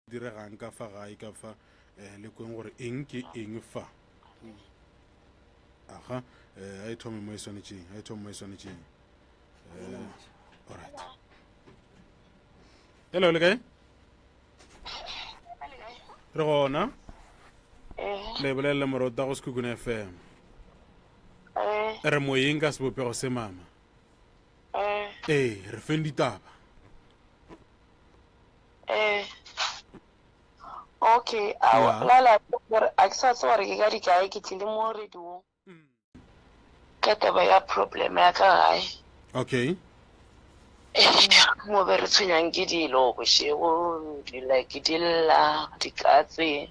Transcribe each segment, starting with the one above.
diregang ka fa gae ka fa le kweng gore eng ke eng fa aha a thome mo iswanetseng alright hello le kae re gona le bolelle morota go Sekhukhune FM re moyeng ka sebopego se mama re feng ditaba okay la a ke sa tswa re ke ka dikae ke tlile mo radio ka taba ya problem ya ka gae okay mo be re tshwenyang ke dilo bošego like dilla dikatse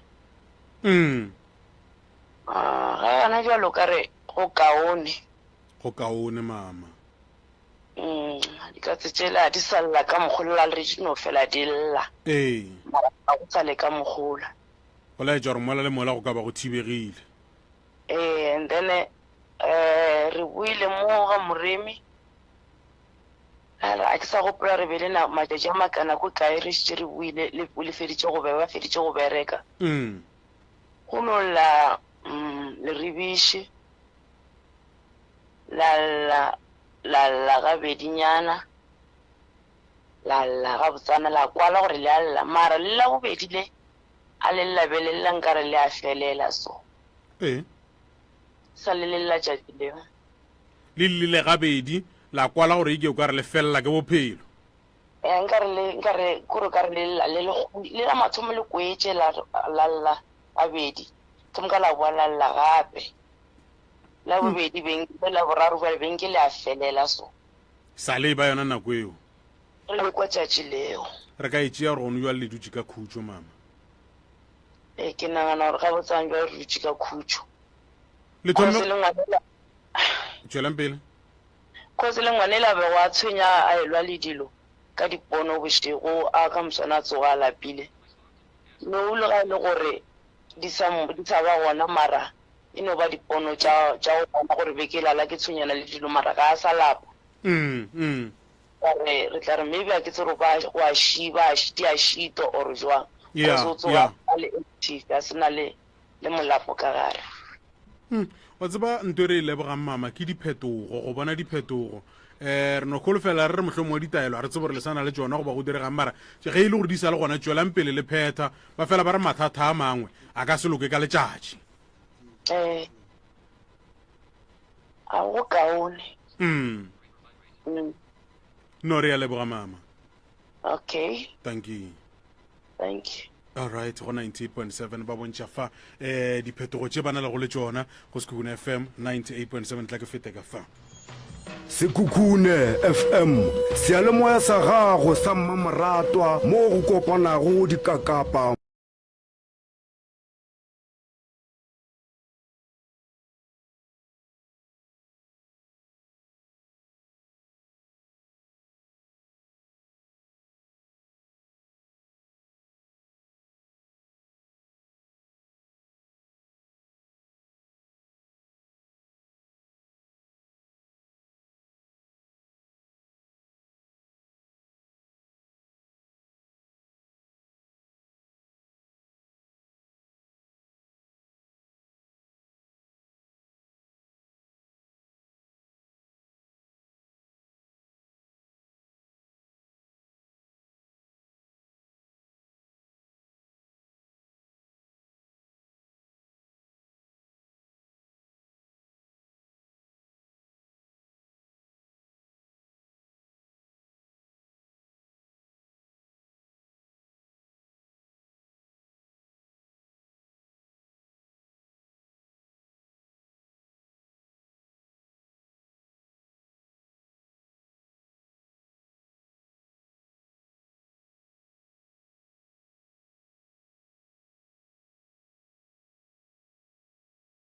ga yana bjalo ka re go kaone mama dikatse tšela di salla ka mogolola le di no fela dilla mara ga go sale ka mogola go laetša gore mola le mola go ka ba go thibegile and then re buile mo ga moremi a ke sa gopola re be le na matšatši a makana ko kae re šitše re buile le feditše go ba feditše go bereka go no la Leribiši la gabedinyana la gabotsana la kwala gore le alla mara le la bobedi le a le labelelela nkare le a felela so sa le la tšatši leo le gabedi la kwala gore ike o ka re le felela ke bophelo nkare kore ka re le la mathomo le kwetše la gabedi thomka la boa la gape la bobedi benkele la boraro jale benkele a felela so sa le ba yona nako eo re le kwa tšatši leo re ka etšea gore gone jwa le dutše ka khutšo mama ke nagana gore ga botsang jwa re dutše ka khutšo le tšwelang pele kgose le ngwanela be go a tshwenya a elwa le dilo ka dipono bošego a ka moswana a tsoga a lapile no le ga e le gore di sa ba gona mara e no ba dipono tša go bona gore be ke lala ke tshwenyana le dilo mara ga a sa lapa re tla re maybe a ke tse gore go a šiba di a šito or jwang o tsoga a le active a sena le molapo ka gare wa tseba nto re e lebogang mama ke diphetogo go bona diphetogo re no kgolofela re re mohlomong wa ditaelo a re tsebo re le sana le tsona go ba go diregang mara ge e le gore di sa le gona tswelang pele le pheta ba fela ba re mathata a mangwe a ka se loke ka letšatši a go kaone no re ya leboga mama okay thank you All right go 98.7 ba bontšha fa diphetogo tše bana le go le tšona go Sekhukhune FM 98.7 tla ke fete ka fa Sekhukhune FM sealemoya sa gago sa mmamoratwa mo go kopanago dikakapa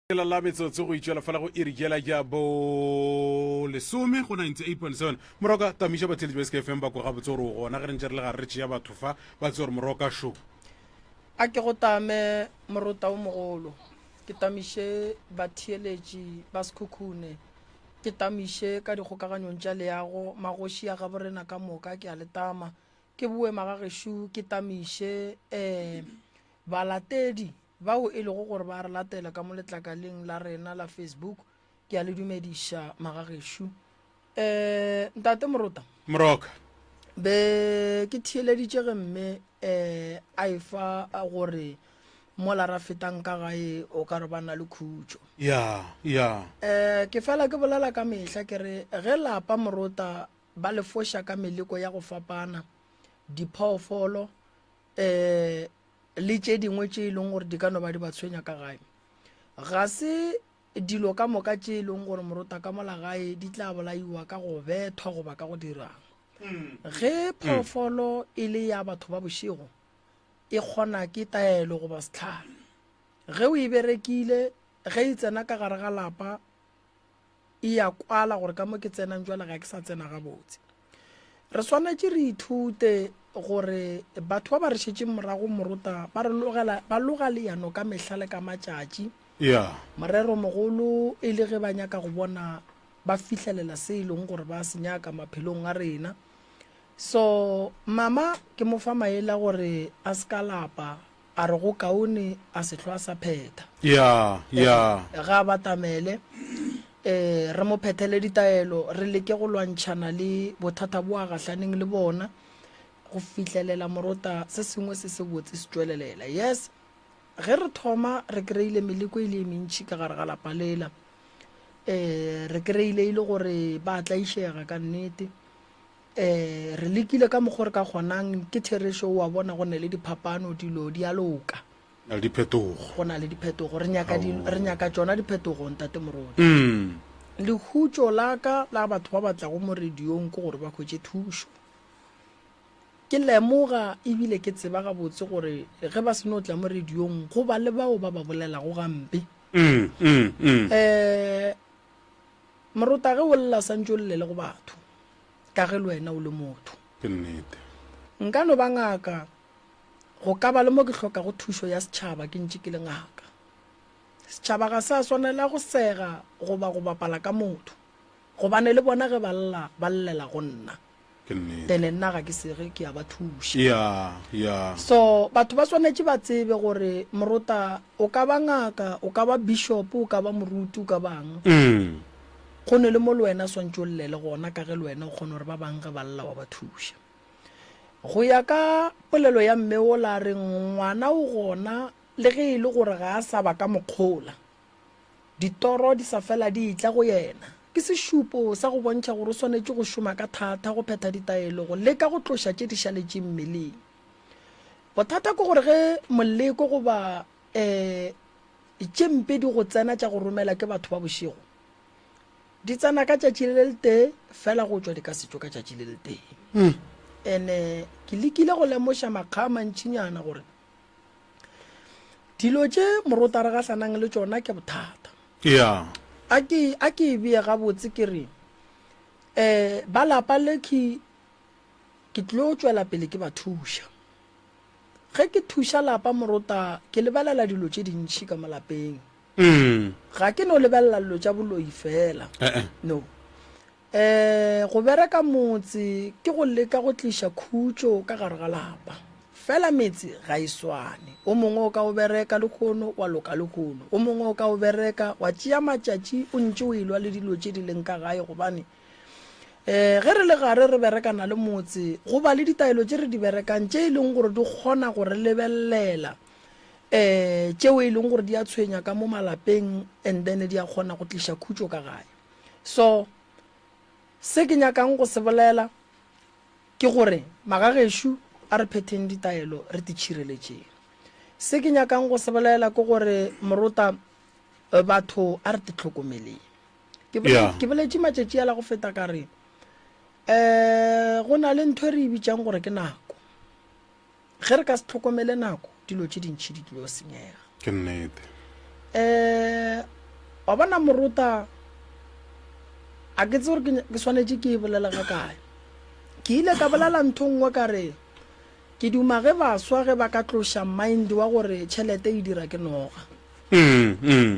la metsotso go itšela fela go irikela ja bo lesome go 98.7 moroka tamiša batheletši ba SKFM ba kwa gabotse gore o gona ge re ntše re le gare re tšea batho fa ba tse gore moroka show a ke go tame morota o mogolo ke tamiše batheeletši ba Sekhukhune ke tamiše ka dikgokaganyong tša leago magoši a gaborena ka moka ke a letama ke bue magageshu ke tamiše balatedi bao e lego gore ba re latela ka mo letlakaleng la rena la Facebook ke a le dumediša magageshu ntate Morota Moroka be ke thieleditše ge mme a efa gore mola ra fetang ka gae o ka re bana le khutšo ya ke fela ke bolela ka mehla ke re ge lapa Morota ba le foša ka meleko ya go fapana diphoofolo le tše dingwe tše e leng gore di ka no ba di ba tshwenya ka gae ga se dilo ka moka tše e leng gore Morota ka mola gae di tla bolaiwa ka go bethwa goba ka go dirang ge phoofolo e le ya batho ba bošego e kgona ke taelo goba setlhare ge o e berekile ge e tsena ka gare ga lapa e ya kwala gore ka mo ke tsenang jwale ga ke sa tsena gabotse re swanetše re ithute gore batho ba ba re šetšeng morago Morota ba loga leano ka mehla le ka matšatši morero mogolo e le ge ba nyaka go bona ba fihlelela se e leng gore ba se nyaka maphelong a rena so mama ke mo fa maela gore a ska lapa a re go kaone a sehlwa sa pheta ga batamele re mo phethele ditaelo re leke go lwantšhana le bothata bo a gahlaneng le bona go fihlelela Morota se sengwe se se botse se tswelelela yes ge re thoma re kreile meleko ile mentši ka gare ga lapa lela re kreile ile gore ba tlaišega ka nnete re lekile ka mogore ka kgonang ke theresho wa bona go ne le diphapano dilo di a loka go na le diphetogo re nyaka tšona diphetogo ntate Morota le khutšo laka la batho ba batlago mo radiong ke gore ba khwetše thušo ke lemoga ebile ke tseba gabotse gore ge ba seno tla mo radiong go ba le bao ba ba bolelago gampe Morota ge o lla santse o llele go batho ka ge le wena o le motho nka no ba ngaka go ka ba le mo ke hloka go thušo ya setšhaba ke ntše ke le ngaka setšhaba ga sa swanela go sega goba go bapala ka motho gobane le bona ge ba llela go nna tene nna ga ke sege ke ya ba thuša so batho ba swanetše ba tsebe gore Morota o ka ba ngaka o ka ba bishop o ka ba moruti o ka bang go ne le mo le wena swantse o llele gona ka ge le wena o kgone gore ba bangwe ba lla wa ba thuša go ya ka polelo ya mme o la reng ngwana o gona le ge e le gore ga a sa ba ka mokgola ditoro di sa fela di itla go yena ke sešupo sa go bontšha gore o swanetše go šoma ka thata go phetha ditaelo go leka go tloša tše di šaletše mmeleng bothata ke gore ge moleko goba tše mpe di go tsena tša go romela ke batho ba bošego di tsena ka tšatši le le tee fela go tšwa di ka setšo ka tšatši le le tee ene ke lekile go lemoša makga mantšinyana gore dilo tše Morota re gahlanang le tšona ke bothata a ke e bea gabotse ke re ba lapa le ke tlile go tšwela pele ke ba thuša ge ke thuša lapa Morota ke lebelela dilo tše dintšhi ka malapeng ga ke no lebelela dilo tša boloi fela no go bereka motse ke go leka go tliša khutšo ka gare ga lapa fela metsi ga e swane o mongwe o ka o bereka le khono wa loka le khono o mongwe o ka o bereka wa tšea matšatši o ntše o ilwa le dilo tše di leng ka gae gobane ge re le gare re berekana le motse go ba le ditaelo tše re di berekang tše e leng gore di kgona gore lebelelela tšeo e leng gore di a tshwenya ka mo malapeng and then di a kgona go tliša khutšo ka gae so se ke nyakang go se bolela ke gore magageshu a re phetheng ditaelo re di tšhireletšeng se ke nyakang go se bolela ke gore Morota batho a re di tlhokomeleng ke boletše matšatši a la go feta ka re go na le ntho re e bitšang gore ke nako ge re ka se tlhokomele nako dilo tše dintšhi di tlilo senyega ke nnete wa bona Morota a ke tse gore ke swanetše ke e bolela ga kae ke ile ka bolela ntho nngwe ka re ke duma ge baswa ge ba ka tloša mind wa gore tšhelete e dira ke noga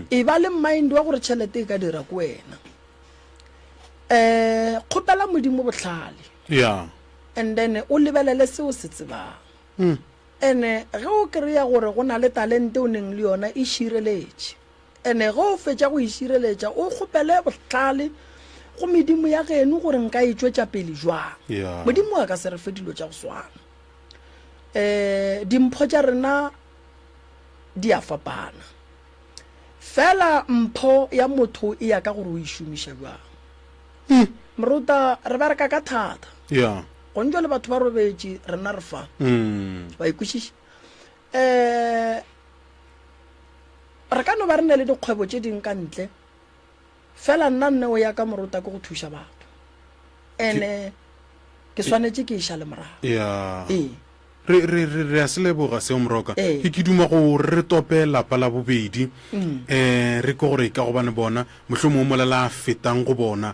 e ba le mind wa gore tšhelete e ka dira ko wena kgopela modimo bohlale and then o lebelele seo se tsebang ene ge o kry-a gore go na le talente o neng le yona e šireletše ene ge o fetša go e šireletša o kgopele bohlale go medimo ya geno gore nka e tšwetša pele jwang modimo a ka se re fe dilo tša go swana dimpho tša rena di a fapana fela mpho ya motho e ya ka gore o e šomiša jwang moruta re bereka ka thata go ntšwa le batho ba robetše rena re fa ba ikwešiša re ka no ba re ne le dikgwebo tše ding ka ntle fela nna nne o ya ka moruta ke go thuša batho ene ke swanetše ke iša le morago re a se leboga seo moroka ke duma go re tope lapa la bobedi re ke gore ka gobane bona mohlomong molela a fetang go bona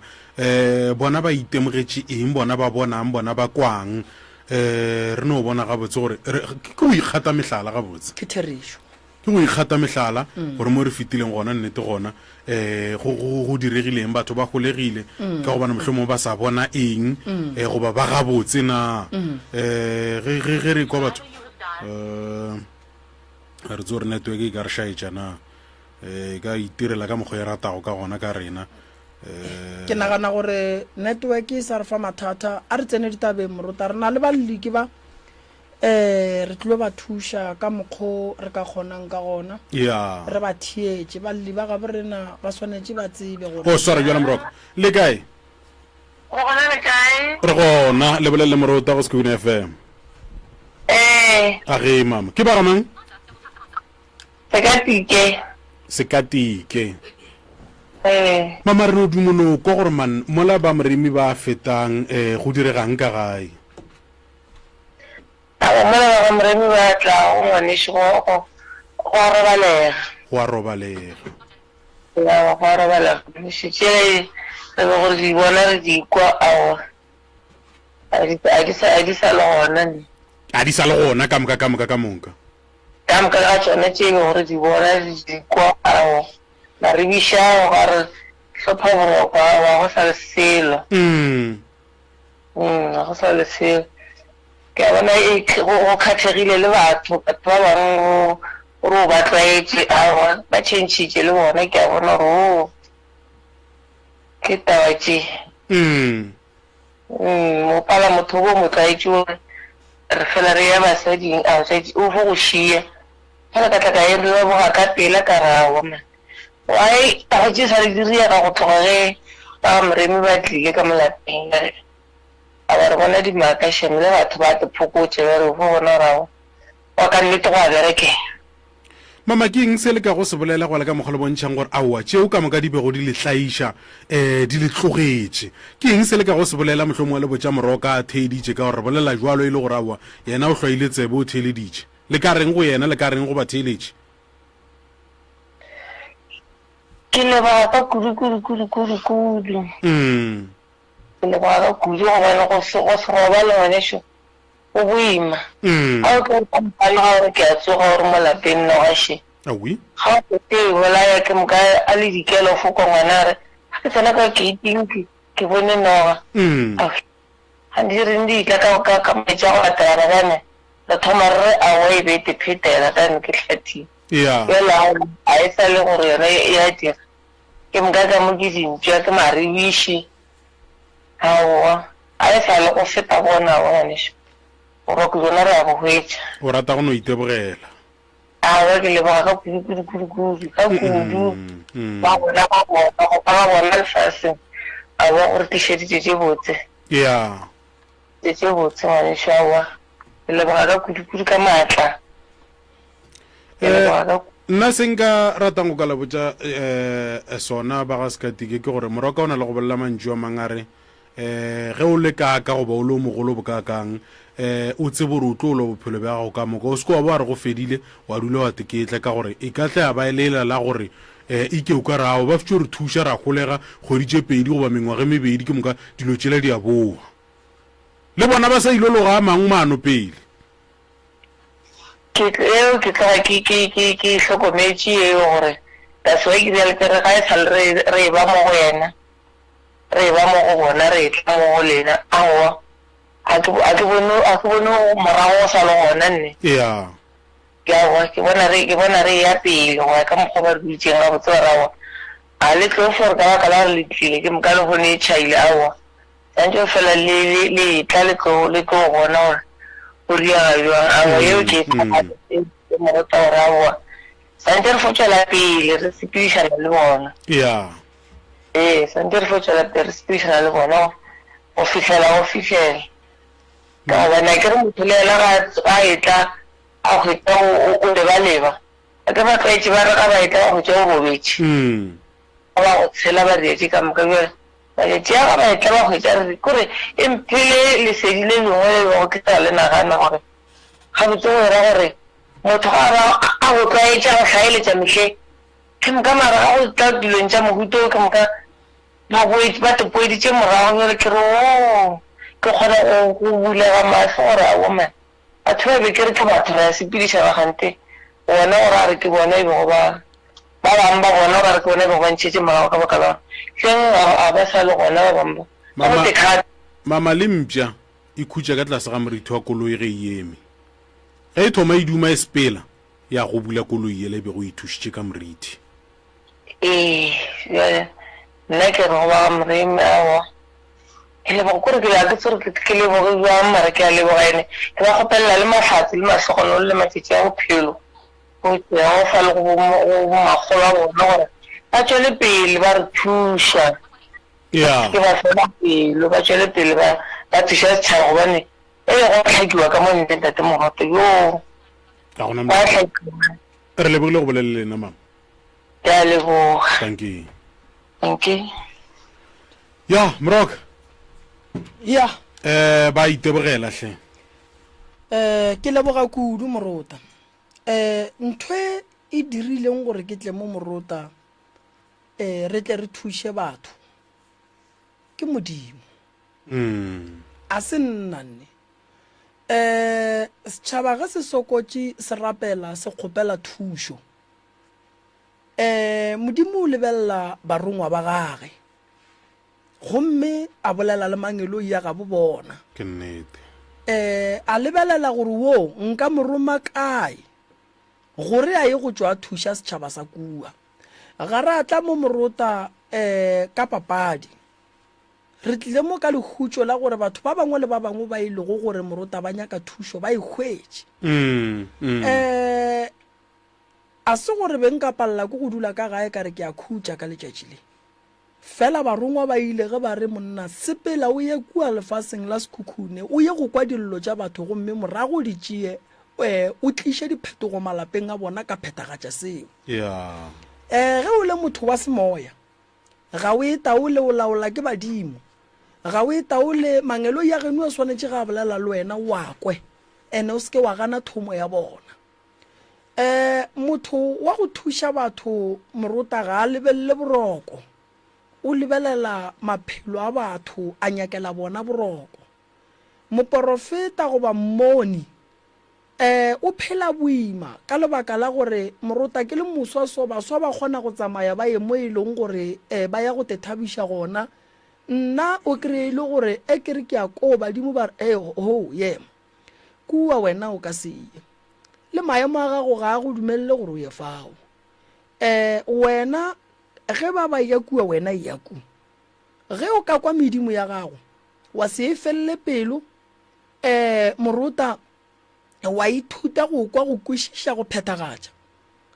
bona ba itemogetše eng bona ba bonang bona ba kwang re no bona gabotse gore ke go ikgata mehlala gabotse ke therišo ke go ikgata mehlala gore mo re fetileng gona nnete gona go diregileng batho ba golegile ka gobane mohlomong ba sa bona eng goba ba gabotse na ge re kwa batho re tse gore network e ka re šaetša na e ka itirela ka mokgwa e ratago ka gona ka rena ke nagana gore network e sa re fa mathata a re tsene ditabeng moruta re na le baleliki ba re tlo ba thuša ka mokgwa re ka kgonang ka gona re ba thietše baleli ba gabe rena ba swanetše ba tsebe gore swara jala moroka le kae re gona le bolele moruta go Skhune FM a ge mama ke ba gamang sekatike mama re no dumono ko gore man mola ba moremi ba fetang go diregang ka gae mola ba moremi ba tla go ngwaneše go a robalega šitše re be gore di bona re di kwa ao a di sa le gona a di sa le gona ka moka ka tsone tše gore di bona di kwa ao la re bišago gare hlopha borokwa wa go sa le selo go sa le selo ke bona go kgathegile le batho ba bangwe gore o ba tlwaetše awa ba tšhentšhitše le bona ke a bona gore ke taba tše mopala motho bo mo tlwaetše gore re fela re ya basading o fo go šia fela ka tla ka e re boga ka pela ka rawa ma why a tše sa re diria ka go tloga ge ba moremi ba tlile ka molapeng a ba re bona dimaka šeme le batho ba tephokotše ba re fo bona rago wa ka nnete go a berekela mama ke eng se le ka go se bolela go le ka mokgwa le bontšhang gore aowa tšeo ka moka di bego di le tlaiša di le tlogetše ke eng se le ka go se bolela mohlomong le botša moroka a theeditše ka gore bolela jwalo e le gore aowa yena o hlwaile tsebe o theeleditše le ka reng go yena le ka reng go ba theeletše ke leboga ka kudu ke leboga ka kudu gobane go se roba le ngwanešo o boima ga o tlo kampale ga gore ke a tsoga gore mo lapeng nogaše ga o kote bolaya ke moka a le dikelo foko ngwanare ga ke tsena ka gating ke bone noga ga di reng di itla ka maetša go latela bakane re thoma re awa e bete phetela kane ke hlathile fela a e sa le gore yona ya dira ke moka ka mo ke dintšwa ke marebiše aowa a e sa le go feta bona ngwanešo gore ke jona re a bo hwetša o rata go no itebogela awa ke leboga ka kudu ka kudu ba bona ba bona lefaseng a ba gore tišeditše tše botse tše botse ngwanešo awa ke leboga ka kudu ka maatla nna se nka ratang go ka labotša sona ba ga sekatike ke gore moroka o na le go bolela mantši wa mangare ge o le kaka goba o le o mogolo bokakang o tse bore o tlo lo bophelo bja gago ka moka o seko wa bo a re go fedile wa dula wa teketla ka gore e ka tle a ba elela la gore ike o ka rao ba fitse re thuša ra golega kgweditše pedi goba mengwage mebedi ke moka dilo tšela di a boa le bona ba sa ilologa a mangwe maano pele ke tloga ke hlokometše eo gore that's why ke bjale kere ga e sale re e ba mo go yena re e ba mo go bona re e tla mo go lena aowa a ke bono morago sa le gona nne ya ke bona re ya pele go ya ka mokgwa ba re buitseng ga botse rawa a le tlo for ka baka la re le tlile ke moka le gone e tšhaile aowa santse fela le tla le tlo gona gore o riaga jwang aowa eo ke morota gore aowa santse re fotšela pele re sepedišana le bona ya santse re fotšela pele re sepedišana le bona go fitlhela ka bona ke re motho le ela ga e tla a hwetša o leba a ke ba tlaetše ba re ga ba e tla go hwetša o robetše ba go tshela ba reetše ka moka bjale baletše ga ba e tla ba hwetša re kore e mphele lesedi le lengwe le lego ke tsa le nagana gore ga botse go ra gore motho a go tlwaetša go hlaeletša metlhe ke moka mara ga go tla dilong tša mohuto ke moka ba tepoeditše morago bjale ke re o ke kgona go bulega matlho gore a woman batho ba be ke re ke batho ra sepediša ba gante bona gore a re ke bona e bego ba bangwe ba bona gore a re ke bona e bego ba ntšhetše morago ka baka la hleng a ba sa le gona ba bangwe ba mama le mpša e khutša ka tlase ga moretho wa koloi ge e eme ge e thoma e duma e sepela ya go bula koloi ele be go ithušitše ka moriti nna ke re go ba moremi awa ke leboga kore ke ya ke tsore ke leboge jwang mara ke a leboga ene ke ba kgopelela le mahlatsi le mahlogonolo le matšatši a bophelo go ya go fa le go magolo a bona gore ba tšwele pele ba re thuša ke ba fela pelo ba tšwele pele ba thuša setšhaba gobane e le go tlhakiwa ka mo nne ntate mogato yo ba tlhakiwa re lebogile go bolele lena mama ke a leboga thank you ya mroka ya ba itebogela hle ke leboga kudu morota ntwe e dirileng gore ke tle mo morota re tle re thuše batho ke modimo a se nnanne setšhaba ge se sokotše se rapela se kgopela thušo modimo o lebelela barongwa ba gage gomme a bolela le mangelo ya ga bo bona ke nnete a lebelela gore wo nka moroma kae gore a ye go tšwa thuša setšhaba sa kua ga re atla mo morota ka papadi re tlile mo ka lehutšo la gore batho ba bangwe le ba bangwe ba ile go gore morota ba nyaka thušo ba ikgwetše a se gore beng ka palela ko go dula ka gae ka re ke a khutša ka letšatši le fela barongwa ba ile ge ba re monna sepela o ye kua lefaseng la sekhukhune o ye go kwa dillo tša batho gomme morago di tšee o tliše diphetogo malapeng a bona ka phetagatša seo ge o le motho wa semoya ga o e taole o laola ke badimo ga o e taole mangelo ya geno a swanetše ga bolela le wena wa kwe ene o seke wa gana thomo ya bona motho wa go thuša batho morota ga a lebelele boroko o lebelela maphelo a batho a nyakela bona boroko moporofeta goba mmoni o phela boima ka lebaka la gore morota ke le moswa baswa ba kgona go tsamaya ba ye mo e leng gore ba ya go tethabiša gona nna o kry-ile gore ke re ke a koo badimo ba re ye kua wena o ka seye le maemo a gago ga a go dumelele gore o ye fao wena ge ba ya kua wena ya ku ge o ka kwa medimo ya gago wa se e felele pelo morota wa ithuta go kwa go kwešiša go phetagatša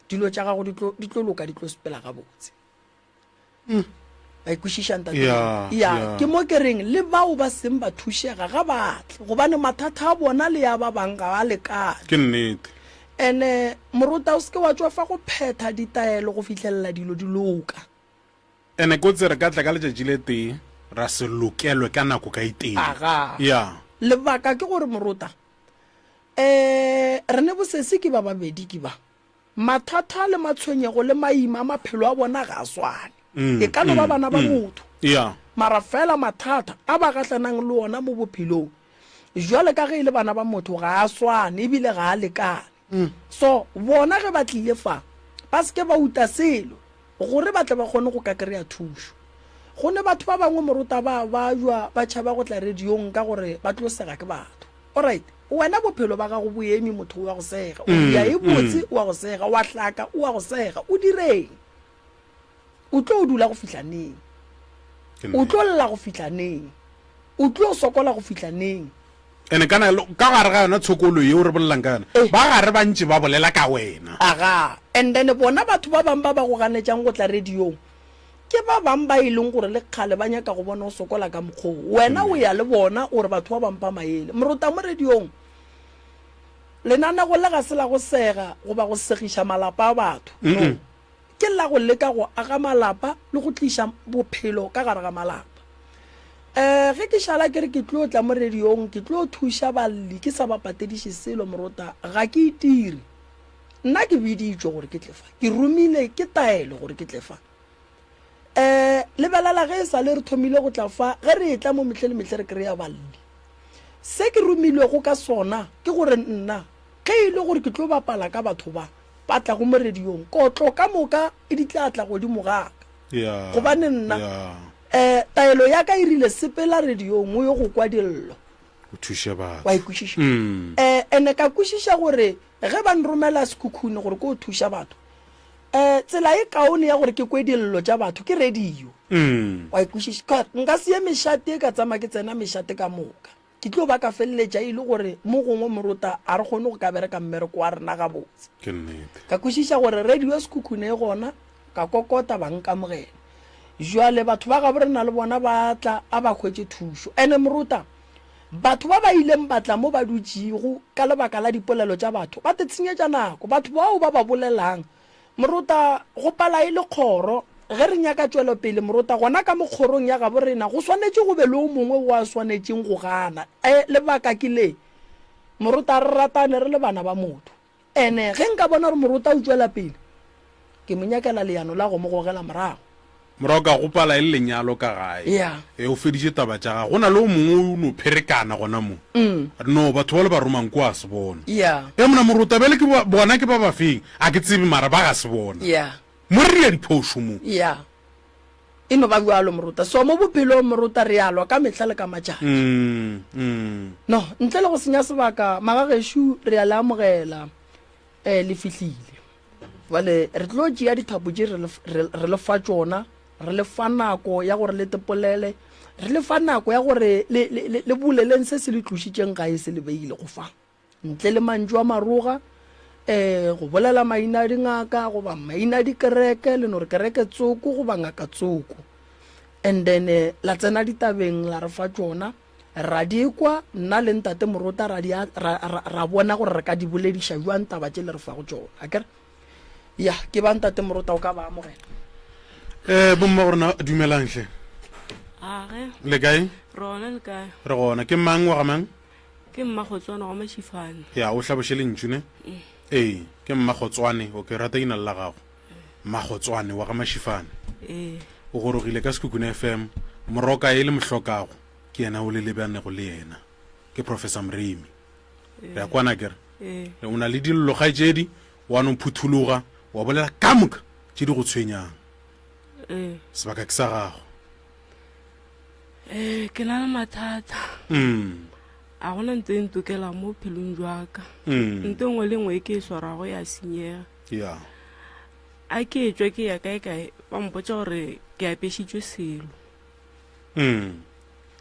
dilo tša gago di tlo loka di tlo sepela gabotse ba ikwešiša ntate ke mo ke reng le bao ba seng ba thušega ga batle gobane mathata a bona le ya ba bang ga a lekane ke nnete ene morota o seke wa tswa fa go phetha ditaelo go fitlhelela dilo di loka ene ko tsere ka tla ka letšatši le tee ra se lokelwe ka nako ka iteng lebaka ke gore morota re ne bosese ke ba babedi ke ba mathata le matshwenyego le maima a maphelo a bona ga a swane e ka no ba bana ba motho mara fela mathata a ba gatlanang le ona mo bophelong jwale ka ge e le bana ba motho ga a swane ebile ga a lekane so bona ge ba tlile fa ba seke ba uta selo gore ba tle ba kgone go ka kry-a thušo go ne batho ba bangwe moruta ba jwa ba tšhaba go tla radiong ka gore ba tlo sega ke batho alright wena bophelo ba gago boemi motho wa go sega o ya e botse wa go sega wa hlaka wa go sega o direng o tlo dula go fihlaneng o tlo lla go fihlaneng o tlo sokola go fihlaneng ene kana ka gare ga yona tshokolo ye o re bolelang kana ba gare ba ntse ba bolela ka wena aga and then bona batho ba bang ba go ganetjang go tla radiong ke ba bang ba ileng gore le kgale ba nyaka go bona o sokola ka mokgo wena o ya le bona gore batho ba bang pa maele moruta mo radiong lenana go le ga se la go sega go ba go segisha malapa a batho no ke la go leka go aga malapa le go tlisha bophelo ka gare ga malapa ge ke šala ke re ke tlo tla mo radiong ke tlo thuša balli ke sa ba patediše selo moruta ga ke itire nna ke biditšwe gore ke tlefa ke romile ke taelo gore ke tlefa lebelela ge e sa le re thomile go tla fa ge re etla mo metlhe le metlhe re kry-a balli se ke romilwego ka sona ke gore nna ge e le gore ke tlo bapala ka batho ba tla go mo radiong kotlo ka moka e di tla tla godimo gaka gobane nna taelo ya ka irile sepela radiong o yo go kwa dillo o thuša batho wa ikwešiša ene ka kwešiša gore ge ba nromela sekhukhune gore ke o thuša batho tsela e kaone ya gore ke kwe dillo tša batho ke radio wa ikwešiša nka se ye mešate e ka tsamaya ke tsena mešate ka moka ke tlo ba ka feleletša e le gore mo gongwe moruta a re kgone go ka bereka mmereko wa rena ga botse ka kwešiša gore radio sekhukhune e gona ka kokota ba nkamogela jwale batho ba ga borena le bona ba tla a ba khwetse thušo ene moruta batho ba ba ileng batla mo ba dutšego ka lebaka la dipolelo tša batho ba te tshenyetša nako batho bao ba ba bolelang moruta go pala e le kgoro ge re nyaka tšwelopele moruta gona ka mokgorong ya ga borena go swanetše go be le o mongwe o a swanetšeng go gana lebaka ke le moruta re ratane re le bana ba motho ene ge nka bona gore moruta o tšwela pele ke monyakela leano la go mo gogela morago morago ka gopala e le lenyalo ka gae o feditše taba tša ga go na le o mongwe o no pherekana gona mo no batho ba le ba romang ko a se bona mona moruta bele ke bona ke ba bafeng a ke tsebe mara ba ga se bona mo re ya diphošo mo e no ba bjalo moruta so mo bophelong moruta re alwa ka mehla le ka matšatši no ntle le go senya sebaka magagešo re a le amogela le fihlile vale re tlo tšea dithapo tše re le fa tšona re le fa nako ya gore le tepolele re le fa nako ya gore le boleleng se se le tlošitšeng gae se le beile go fa ntle le mantšu a maroga go bolela maina a dingaka goba maina a dikereke le no re kereke tsoko goba ngaka tsoko and then la tsena ditabeng la re fa tšona ra di kwa nna le ntate moruta ra bona gore re ka di bolediša jwang taba tše le re fa go tšona akere ya ke ba ntate moruta o ka ba amogela bomma gorena dumelanhle le kae rona le kae re gona ke mang wa ga mang ke Mmakgotswane wa Mashifane ya o hlaboše le ntšune ke Mmakgotswane o ke rata ina la gago Mmakgotswane wa ga Mashifane o gorogile ka Sekhukhune FM moroka e le mohlokago ke yena o le lebanego le yena ke Professor Mremi re a kwana kere o na le dillo gaetšedi wa no phuthologa wa bolela ka moka tše di go tshwenyang sebaka ke sa gago ke na le mathata a gona ntse e ntokela mo phelong jwaka nte nngwe le nngwe e ke e swarago ya senyega a ke etswe ke ya kae ba mpotsa gore ke apešitšwe selo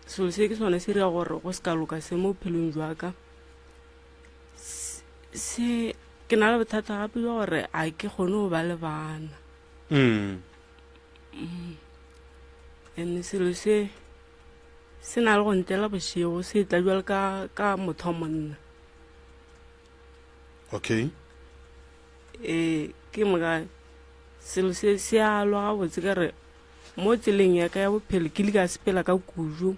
selo se ke sone se dira gore go se ka loka se mo phelong jwaka se ke na le bothata gape jwa gore a ke kgone go ba le bana and selo se na le go ntela bošego se tla jwale ka motho wa monna okay ke moka selo se a lwa gabotse ka re mo tseleng ya ka ya bophelo ke ile ka sepela ka kuju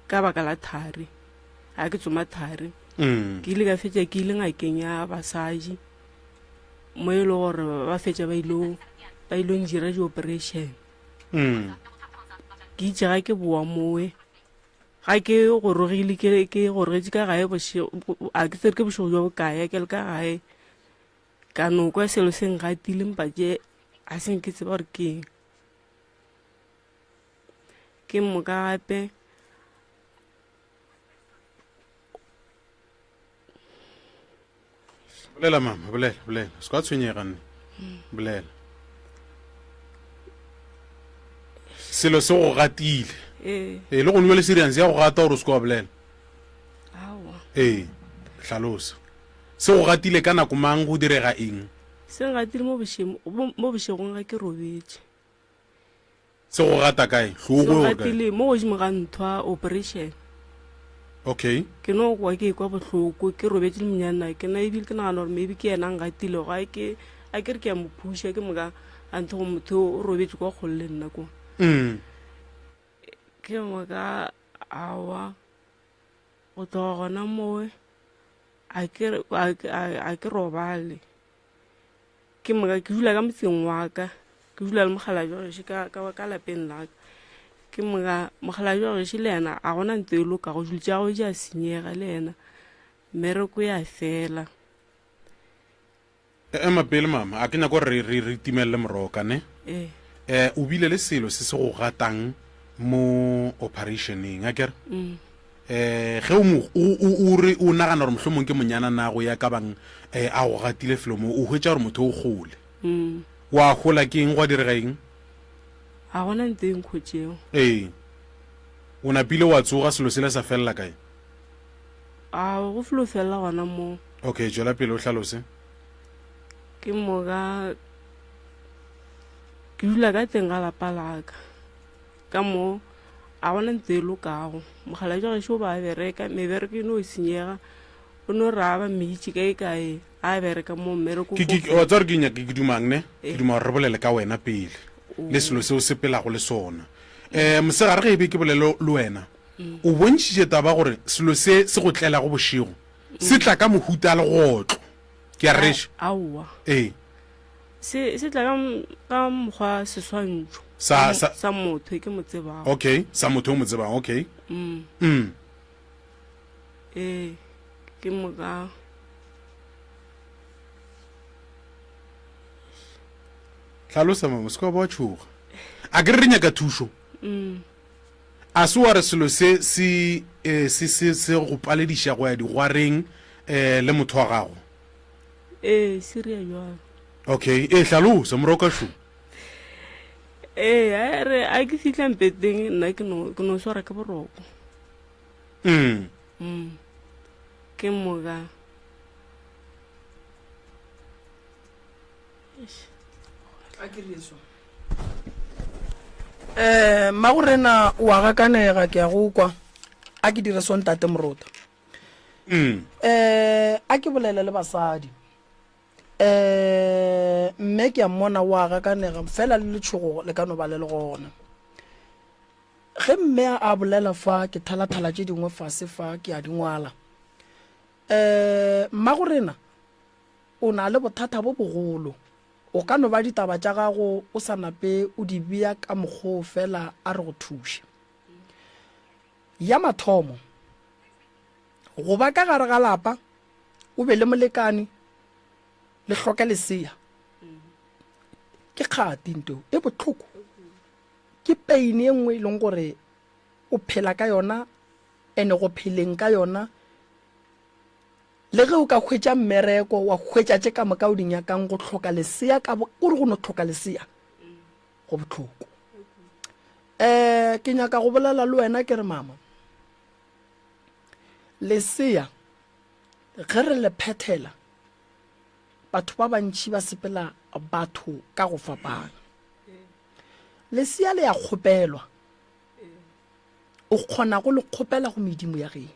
ka baka la thari a ke tsoma thari ke ile ka fetša ke ile ngakeng ya basadi mo e le gore ba fetša ba ilo njira di-operation ke itse ga ke boa moe ga ke gorogile ke gorogetse ka gae a ke tsere ke bošego jwa bokae ke le ka gae ka no kwa selo se ngatile mpatše a seng ke tseba gore keng ke moka gape bolela mama bolela se ka tshwenyega nne bolela selo se go gatile le go nwe le seriance ya go gata gore o se ko wa bolela tlhalosa se go gatile ka nako mang go direga eng se gatile mo bošegong ga ke robetse se go gata kae gatile mo godimo ga nthwa operation okay ke no kwa ke kwa bohloko ke robetse le monyana ke na ebile ke nagana gore maybe ke yena ngatile ga ke a ke re ke ya mo phusha ke moka a ntho go motho o robetse kwa kgolo le nna kwa ke moka awa go tloga gona moe a ke robale ke moka ke dula ka motseng wa ka ke dula le mogala jwageše ka lapeng la ka ke moka mogala jwageše le yena a gona ntho e loka go dilo tša go ja senyega le yena mmereko ya fela ema pele mama a ke nyako re timelele moroka ne o bile le selo se se go gatang mo operationeng a kere ge o nagana gore mohlomong ke monyana nago ya ka bang a go gatile felo mo o hwetša gore motho o gole wa gola ke eng go a direga eng a gona ntho eng kgotšeo o napile wa tsoga selo se le sa felela kae a go felo felela gona mo okay tswela pele o hlalose ke moka ke dula ka teng ga lapa laka ka mo a gona ntho e lokago mogala jwa gešo ba bereka mebereko eno o senyega o no ra ba meitši kae a bereka mo mmereko wa tsa gore ke nyaka ke dumang ne ke duma gore re bolele ka wena pele le selo se o sepelago le sona mosegare ge ebe ke bolele le wena o bontšhitše taba gore selo se se go tlela go bošego se tla ka mohuta a legotlo ke a reša aowa se tla ka mokgwa seswantšho sa motho ke mo tsebago okay sa motho o mo tsebago okay ke moka tlhalosa mama se ka ba tšhoga a ke re nyaka thušo a se wa re selo se go palediša go ya digwareng le motho wa gago se ria jalo okay tlhalosa moroka šo re a ke fitlha mpeteng nna ke no swara ka boroko ke moka magorena wa gakanega ke ya go kwa a ke dire sontate morota a ke bolele le basadi mme ke a mmona wa gakanega fela le letšhogo le ka no ba le le gona ge mme a bolela fa ke thalathala tše dingwe fase fa ke a dingwala mmagorena o na le bothata bo bogolo o ka no ba ditaba tša gago o sa nape o di bea ka mokgwa fela a re go thuše ya mathomo go ba ka gare ga lapa o be le molekane le hloka lesea ke kgati nto e botlhoko ke pain e nngwe e leng gore o phela ka yona ene go pheleng ka yona le ge o ka hwetša mmereko wa hwetša tše ka moka o di nyakang go hloka lesea o re go no hloka lesea go botlhoko ke nyaka go bolela le wena ke re mama lesea ge re le phethela batho ba bantši ba sepela batho ka go fapana lesea le ya kgopelwa o kgona go le kgopela go medimo ya geno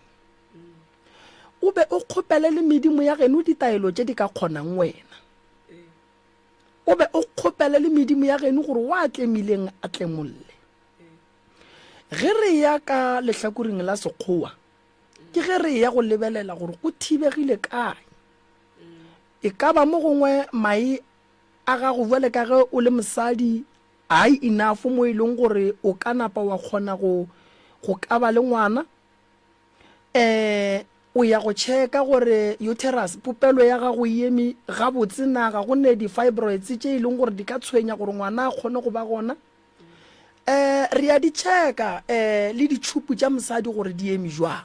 o be o kgopele le medimo ya geno ditaelo tše di ka kgonang wena o be o kgopele le medimo ya geno gore wa tlemileng a tlemolle ge re ya ka lehlakoreng la sekgowa ke ge re ya go lebelela gore go thibegile kae e ka ba mo gongwe mai a gago jwale ka ge o le mosadi ai enough mo e leng gore o ka napa wa kgona go ka ba le ngwana o ya go checka gore uterus popelo ya gago emi ga botsena ga go ne di fibroids tše e leng gore di ka tshwenya gore ngwana a kgone go ba gona re a di checka le ditšhupu tša mosadi gore di eme jwang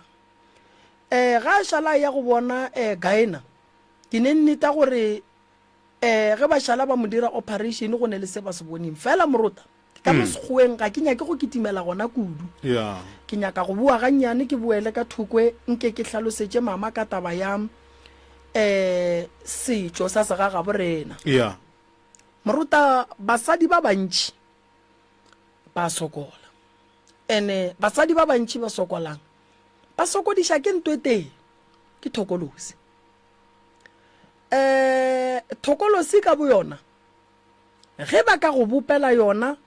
ga a šala ya go bona gaena ke ne nneta gore ge ba šala ba mo dira operation go ne le se ba se boneng fela morota ka mo sekgoeng ga ke nyake go kitimela gona kudu ke nyaka go bua gannyane ke buele ka thokwe nke ke tlhalosetse mama ka taba ya setšo sa segaga borena morota basadi ba bantši ba sokola ene basadi ba bantši ba sokolang ba sokodiša ke ntweteng ke thokolosi thokolosi ka bo yona ge ba ka go bopela yona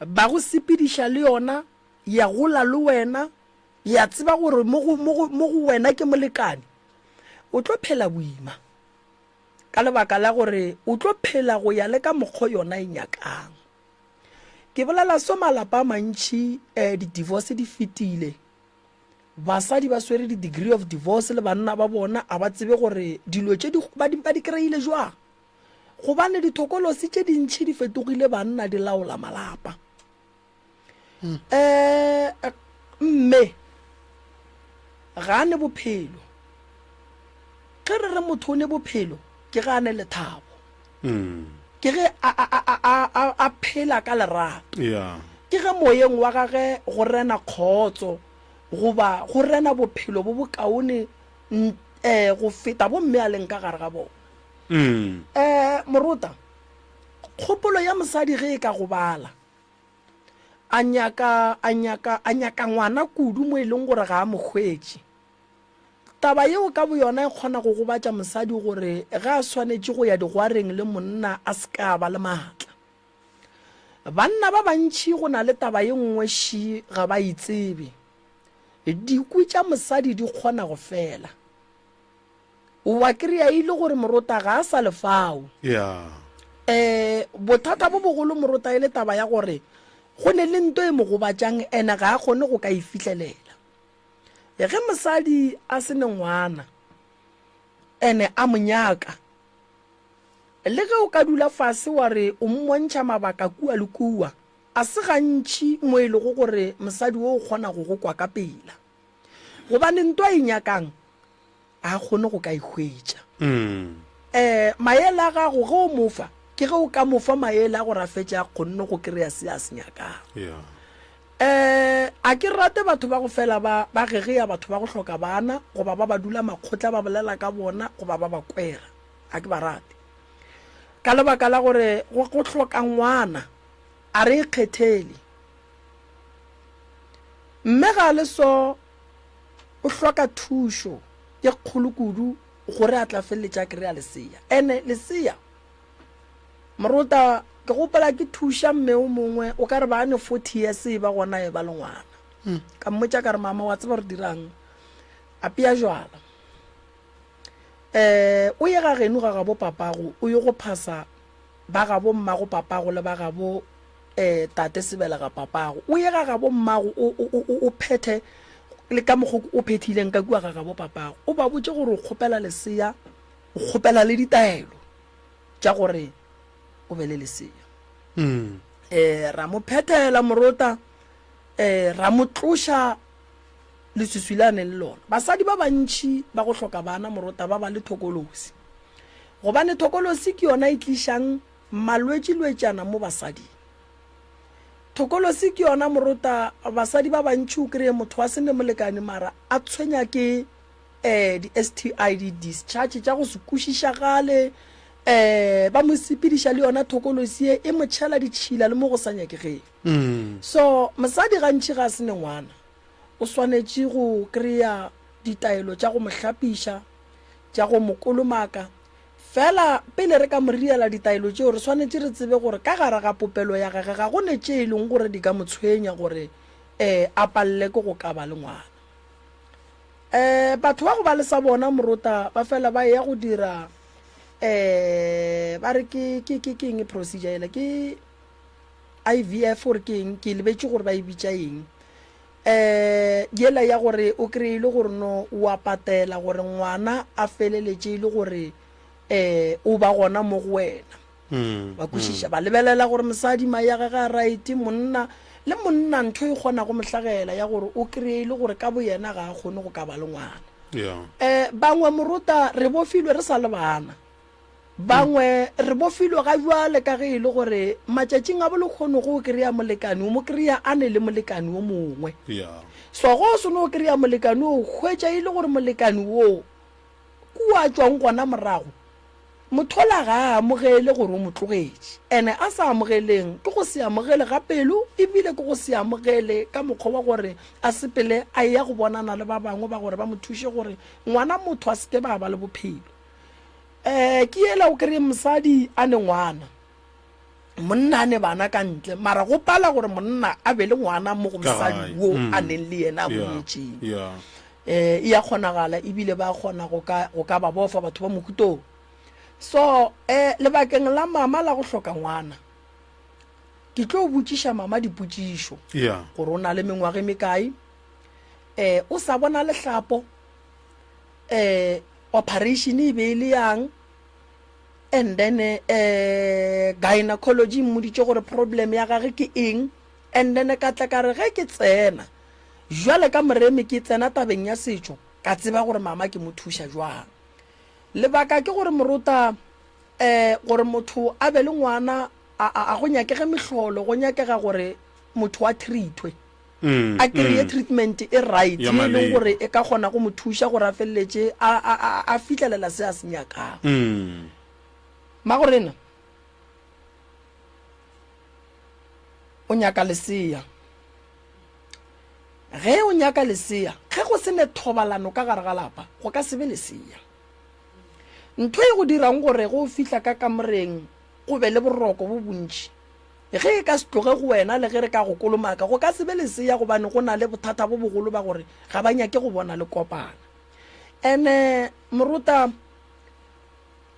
ba go sepediša le yona ya gola le wena ya tseba gore mo go wena ke molekane o tlo phela boima ka lebaka la gore o tlo phela go ya le ka mokgwa yona e nyakang ke bolela so malapa mantši di-divorce di fetile basadi ba swere di-degree of divorce le banna ba bona a ba tsebe gore dilo tše ba di kry-ile jwang gobane dithokolosi tše dintšhi di fetogile banna di laola malapa mme ga ne bophelo ge re re motho o ne bophelo ke ga ne lethabo ke ge a phela ka lerato ke ge moyeng wa gage go rena kgotso goba go rena bophelo bo bokaone go feta bo mme a leng ka gare ga bona morota kgopolo ya mosadi ge e ka go bala a nyaka ngwana kudu mo e leng gore ga a mokgwetše taba yeo ka bo yona e kgona go gobatša mosadi gore ga a swanetše go ya digwareng le monna a se ka ba le maatla banna ba bantši go na le taba ye nngwe shi ga ba itsebe dikwi tša mosadi di kgona go fela wa kry-a ile gore morota ga a sa lefao bothata bo bogolo morota e le taba ya gore go ne le nto e mo gobatšang ene ga a kgone go ka e fitlhelela ge mosadi a se ne ngwana ene a monyaka le ge o ka dula fase wa re o mmontšha mabaka kua le kua a se gantši mo e lego gore mosadi o kgona go kwa ka pela gobane nto a e nyakang a kgone go ka ihwetša maele a gago ge o mofa ke ge o ka mofa maele a gore a fetša a kgonne go kry-a se a se nyakang a ke rate batho ba go fela ba gegeya batho ba go hloka bana goba ba dula makgotla ba bolela ka bona goba ba kwera a ke ba rate ka lebaka la gore go hloka ngwana a re ikgethele mme ga le so o hloka thušo ke kgolo kudu gore a tla feleletša kry-a lesea ene lesea morota ke gopela ke thuša mme o mongwe o ka re ba ne 40 years ba gona e ba le ngwana ka mmotša ka re mama wa tseba re dirang a pea jwala o ye ga geno ga gabo papago o ye go phasa ba gabo mmago papago le ba gabo tate sebela ga papago o ye ga gabo mmago o phethe le ka mogoko o phethileng ka kua ga gabo papago o ba botse gore o kgopela lesea o kgopela le ditaelo tša gore o be le lesea ra mo phethela morota ra mo tloša lesuswilane le lona basadi ba bantši ba go hloka bana morota ba ba le thokolosi gobane thokolosi ke yona e tlišang malwetši-lwetšana mo basading thokolosi ke yona morota basadi ba bantši o kry-e motho wa sene molekane mara a tshwenya ke di-STI di-discharge tša go se kwešišagale ba mo sepediša le yona thokolosi e mo tšhela ditšhila le mo go sa nyakegeng so mosadi gantši ga a sene ngwana o swanetše go kry-a ditaelo tša go mo hlapiša tša go mo kolomaka fela pele re ka mo riela ditaelo tšeo re swanetše re tsebe gore ka gare ga popelo ya gage ga go ne tše e leng gore di ka mo tshwenya gore a palele ke go ka ba le ngwana batho ba go ba le sa bona morota ba fela ba ya go dira ba re ke eng procedure ela ke IVF gore ke eng ke lebetse gore ba e bitša eng yela ya gore o kry-ile gore no o a patela gore ngwana a feleletše e le gore o ba gona mo go wena ba kwešiša ba lebelela gore mosadi ma ya gage a right monna le monna ntho e kgona go mohlagela ya gore o kry-ile gore ka bo yena ga a kgone go ka ba le ngwana bangwe moruta re bofilwe re sa le bana bangwe re bofilwe ga jwale ka ge e le gore matšatšing a bole kgone go kry-a molekane o mo kry-a a ne le molekane o mongwe so go o sone o kry-a molekane o hwetša e le gore molekane o kua tswang gona morago mothola ga a amogele gore o mo tlogetše ene a sa amogeleng ke go se amogele ga pelo ebile ke go se amogele ka mokgwa wa gore a sepele a ya go bonana le ba bangwe ba gore ba mo thushe gore ngwana motho a seke ba ba le bophelo ke ela o kry-e mosadi a ne ngwana monna a ne bana ka ntle mara go pala gore monna a be le ngwana mo go mosadi wo a neng le yena a monyetšeng e ya kgonagala ebile ba kgona go ka ba bofa batho ba mokutong so lebakeng la mama la go hloka ngwana ke tlo botšiša mama dipotšišo gore o na le mengwage mekae o sa bona lehlapo operation e be le yang and then gynecology mmoditše gore problem ya gage ke eng and then ka tla ka re ge ke tsena jwale ka moreme ke tsena tabeng ya setšo ka tseba gore mama ke mo thuša jwang lebaka ke gore moruta gore motho a be le ngwana a go nyakege mehlolo go nyakega gore motho a treatwe a kry-e treatment e right e leng gore e ka kgona go mo thuša gore a feleletse a fitlhelela se a se nyakang ma gorena o nyaka lesea ge o nyaka lesea ge go se ne thobalano ka gare ga lapa go ka se be lesea ntho e go dirang gore go fihla ka kamoreng go be le boroko bo bontši ge e ka se tloge go wena le ge re ka go kolomaka go ka se be lesea gobane go na le bothata bo bogolo ba gore ga ba nyake go bona le kopana ene moruta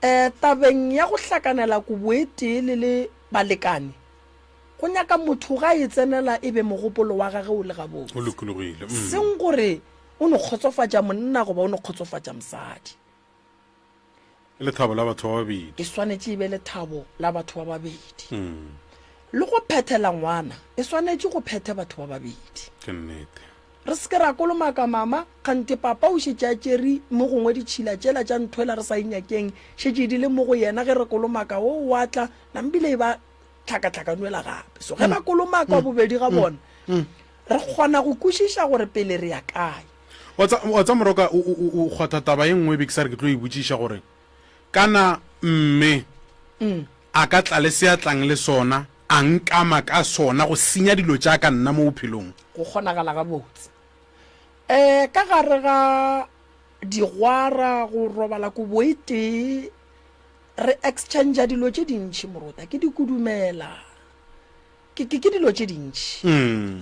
tabeng ya go hlakanela koboetee le balekane go nyaka motho ga e tsenela e be mogopolo wa gage o le gabotse seng gore o ne kgotsofatša monna goba o ne kgotsofatša mosadi lethabo la batho ba babedi e swanetše e be lethabo la batho ba babedi le go phethela ngwana e swanetše go phethe batho ba babedi ke nnete re seke ra kolomaka mama kgante papa o šetše a tšeri mo gongwe ditšhila tšela tša nthoela re sa inyakeng šetše di le mo go yena ge re kolomaka o watla nambile e ba tlhakatlhakanwela gape so ge ba kolomaka wa bobedi ga bona re kgona go kwešiša gore pele re ya kae wa tsa moroka o kgwatha taba ye nngwe be ke sa re ke tlo e botšiša gore kana mme a ka tla le seatlang le sona a nkama ka sona go senya dilo tša ka nna mo bophelong go kgonagala ga botse ka gare ga digwara go robala koboetee re exchange dilo tše dintšhi moruta ke dikudumela ke dilo tše dintšhi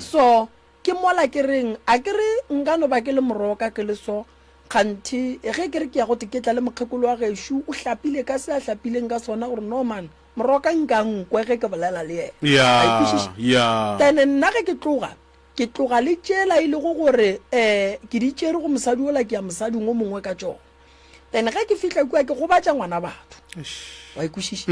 so ke mola ke reng a ke re nka no ba ke le moroka ke le so kganthi ge ke re ke ya go teketla le mokgekolo wa gešo o hlapile ka se a hlapileng ka sona gore no man moroka nka nkwe ge ke bolela le ena then nna ge ke tloga le tšela e le go gore ke di tšere go mosadi ola ke ya mosadi ngo mongwe ka tšona then ge ke fihla kua ke gobatša ngwana batho wa ikwešiša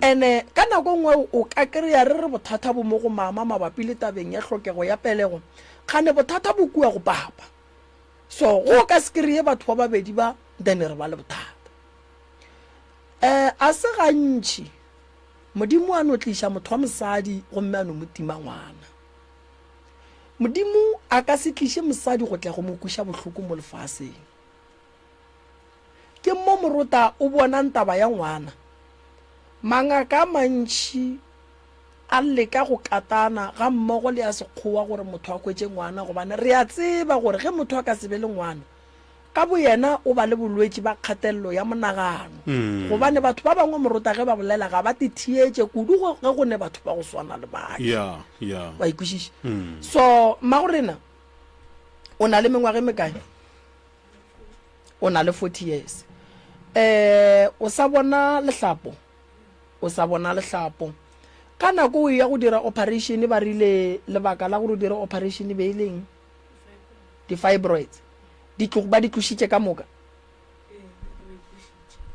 and-e ka nako nngwe o ka kry-a re re bothata bo mo go mama mabapi le tabeng ya hlokego ya pelego kgane bothata bo kua go papa so go ka se kry-e batho ba babedi ba then re ba le bothata a se gantši modimo a no tliša motho wa mosadi gomme a no motima ngwana modimo a ka se tliše mosadi go tla go mo kweša bohloko mo lefaseng ke mo moruta o bonang taba ya ngwana mangaka a mantši a leka go katana ga mmogo le ya sekgowa gore motho a kwetse ngwana gobane re a tseba gore ge motho a ka se be le ngwana ka bo yena o ba le bolwetši ba kgatelelo ya monagano gobane batho ba bangwe moruta ge ba bolela ga ba tithietše kudu ge go ne batho ba go swana le bake wa ikwešiša so magorena o na le mengwage mekae o na le 40 years o sa bona lehlapo ka nako o ya go dira operation ba rile lebaka la gore o dira operation be ileng di-fibroids ba di tlošitše ka moka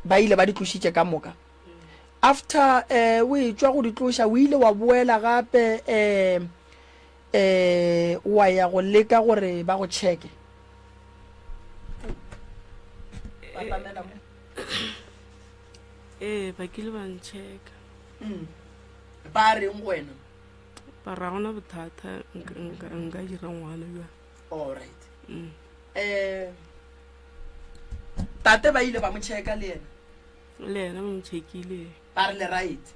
ba ile ba di tlošitše ka moka after o e tšwa go di tloša o ile wa boela gape wa ya go leka gore ba go checke ba kile ba ncheka ba reng wena ba ra gona bothata nka dira ngwana jwa alright tate ba ile ba mo checka le yena le yena ba mchekile ba re le right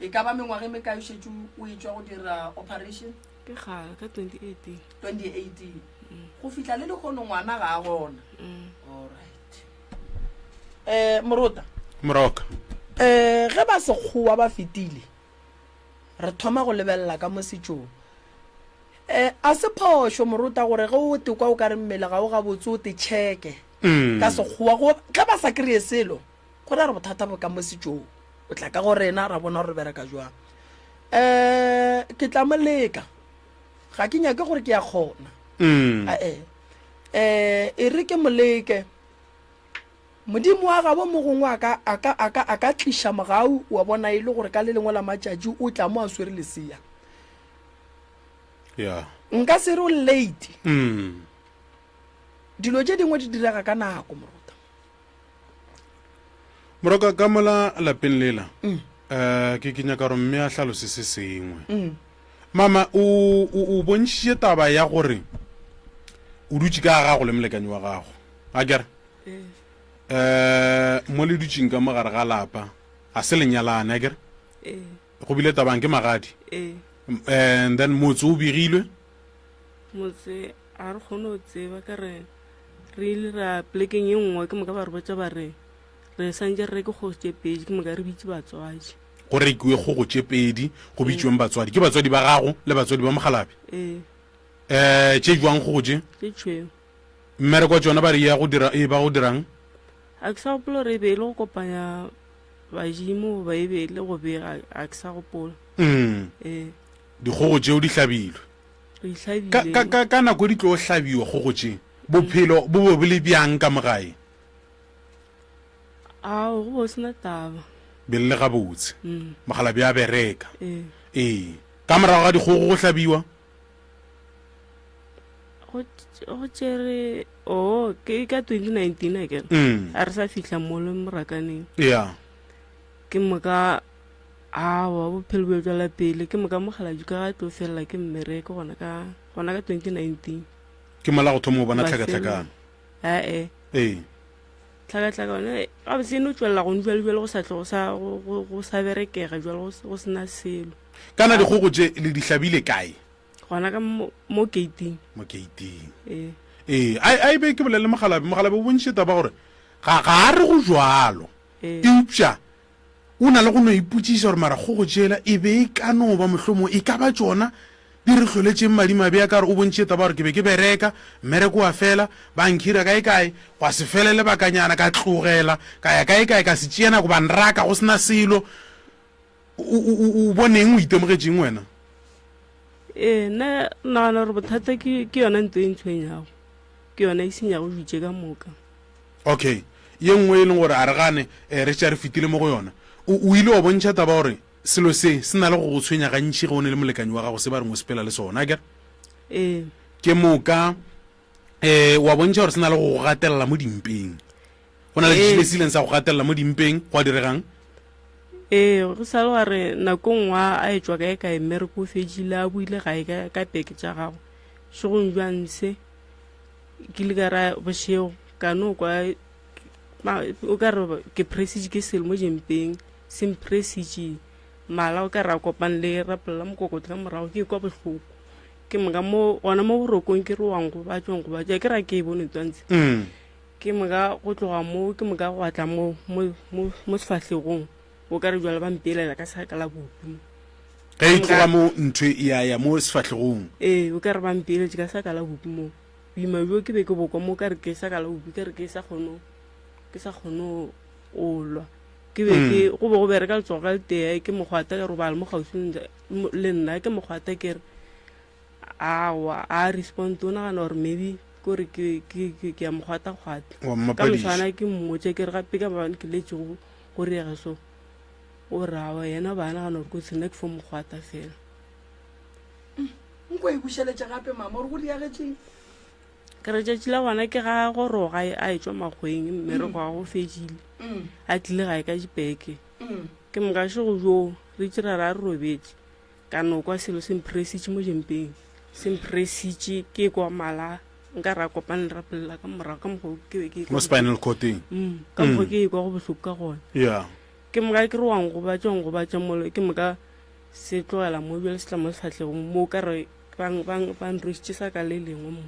e ka ba mengwage me ka o shetse o etswa go dira operation ke gala ka 2018 go fitla le lekgono ngwana ga a gona alright morota moroka ge ba sekgowa ba fetile re thoma go lebelela ka mo setsong a se phošo morota gore ge o tekwa o ka re mmele ga o ga botse o te checke ka sekgowa ge ba sa kry-e selo go ra re bothata bo ka mo setsong o tla ka go rena ra bona gore re bereka jwang ke tla moleka ga ke nyake gore ke ya kgona e re ke moleke modimo wa gabo mogongwe a ka tliša mogau wa bona e le gore ka le lengwe la matšatši o tla mo a swere lesea nka se re o late dilo tše dingwe di direga ka nako moroka ka mola lapeng lela ke nyaka gore mme a hlalose se sengwe mama o bontšhitše taba ya gore o dutše ka gago le molekanyi wa gago a kere mo le dutšeng ka mogare ga lapa a se lenyalane a kere go bile tabang ke magadi and then motse o begilwe motse a re kgone o tseba ka re ile ra plekeng e nngwe ke moka ba re botsa ba re santse re ke go tse pedi ke moka re bitse batswadi go rekiwe go tse pedi go bitsweng batswadi ke batswadi ba gago le batswadi ba mogalape tše jwang go je tše tšhweu mmereko tsona ba re ya go dira ba go dirang a ke sa gopola re be le go kopanya badimo ba e be le go bega a ke sa gopola dikgogo tšeo di hlabilwe re itlhabile ka nako di tlo hlabiwa kgogo tše bophelo bo bo le bjang ka mogae go bo sena taba be le gabotse mogalabe a bereka ka morago ga dikgogo go hlabiwa go tšere ke ka 2019 a kere a re sa fitlha mo le morakaneng ke moka wa bophelo bo jwala pele ke moka mogaladi ka ga tlo felela ke mmereke gona ka 2019 ke mola go thoma go bona tlhakatlhakano tlhakatlhakano gabe se ne o tswelela go njwale go sa tlo go sa berekega jwale go sena selo kana dikgogo tše le di hlabile kae gona ka mo gating a e be ke bolele mogalabe o bontšhe taba gore ga a re go jwalo eupša o na le go no ipotšiša gore mara kgogo tšela e be e ka no ba mohlomong e ka ba tšona di re tlholetšeng madimabe ya ka re o bontšhe taba gore ke be ke bereka mmereko wa fela ba nkhira kae gwa se fele lebakanyana ka tlogela ka ya kae ka se tšea nako ba nraka go sena selo o boneng o itemogetseng wena nna nagana gore bothata ke yona ntho e ntshwenyago ke yona e senyago dutse ka moka okay ye nngwe e leng gore a re gane re tša re fetile mo go yona o ile wa bontšha taba gore selo se na le go go tshwenya gantši ge o ne le molekanyi wa gago se ba reng o sepela le sona kere ke moka wa bontšha gore se na le go go gatelela mo dimpeng go na le se sileng sa go gatelela mo dimpeng go a diregang go sa le gore nako nngwe a etswa kae mmereko o fedile a buile gae ka peke tša gago segong jwantse ke ile ka ra bošego ka no kwa o ka re ke presige ke selo mo jempeng se mpresige mala o ka ra kopane le rapolela mokokotlo ka morago ke kwa bohloko ke moka gona mo borokong ke re wang go batšwang go batša ke ra ke e bone twantse ke moka go tloga mo ke moka go atla mo sefatlhegong o ka re jwale ba mpeelela ka saka la bopi ge e tloga mo ntho ya mo sefatlhegong o ka re ba mpeeletše ka saka la bopi mo boima bjo ke be ke bokwa mo ka re ke saka la bopi ka re ke sa kgone o lwa ke be go be go bereka letsogo ka letea ke mokgwata ka re ba le mo gausing le nna ke mokgwata ke re a respond o nagana gore maybe kore ke ya mokgwata-kgwata ka moswana ke mmotse ke re gape ka babane ke letse go reege so o rawa yena ba nagana gore ko tsena ke fo mokgwata fela nko e bušeletša gape mama ore go diagetseng ke re tšatši la gona ke ga goroga a e tswa makgweng mme re go a go fedile a tlile gae ka dipeke ke mokaše go jo re tšera ra re robetse ka no kwa selo se mpresitše mo jempeng se mpresitše ke kwa mala nka ra kopane rapelela ka morago ka mokgwa ke be ke mo spinal cording ka mokgwa ke kwa go bohloko ka gona yeah ke moka ke re wang go batša molo ke moka se tlogela mo bjale se tla mo sefatlhegong mo ka re bang reitše sa ka le lengwe mo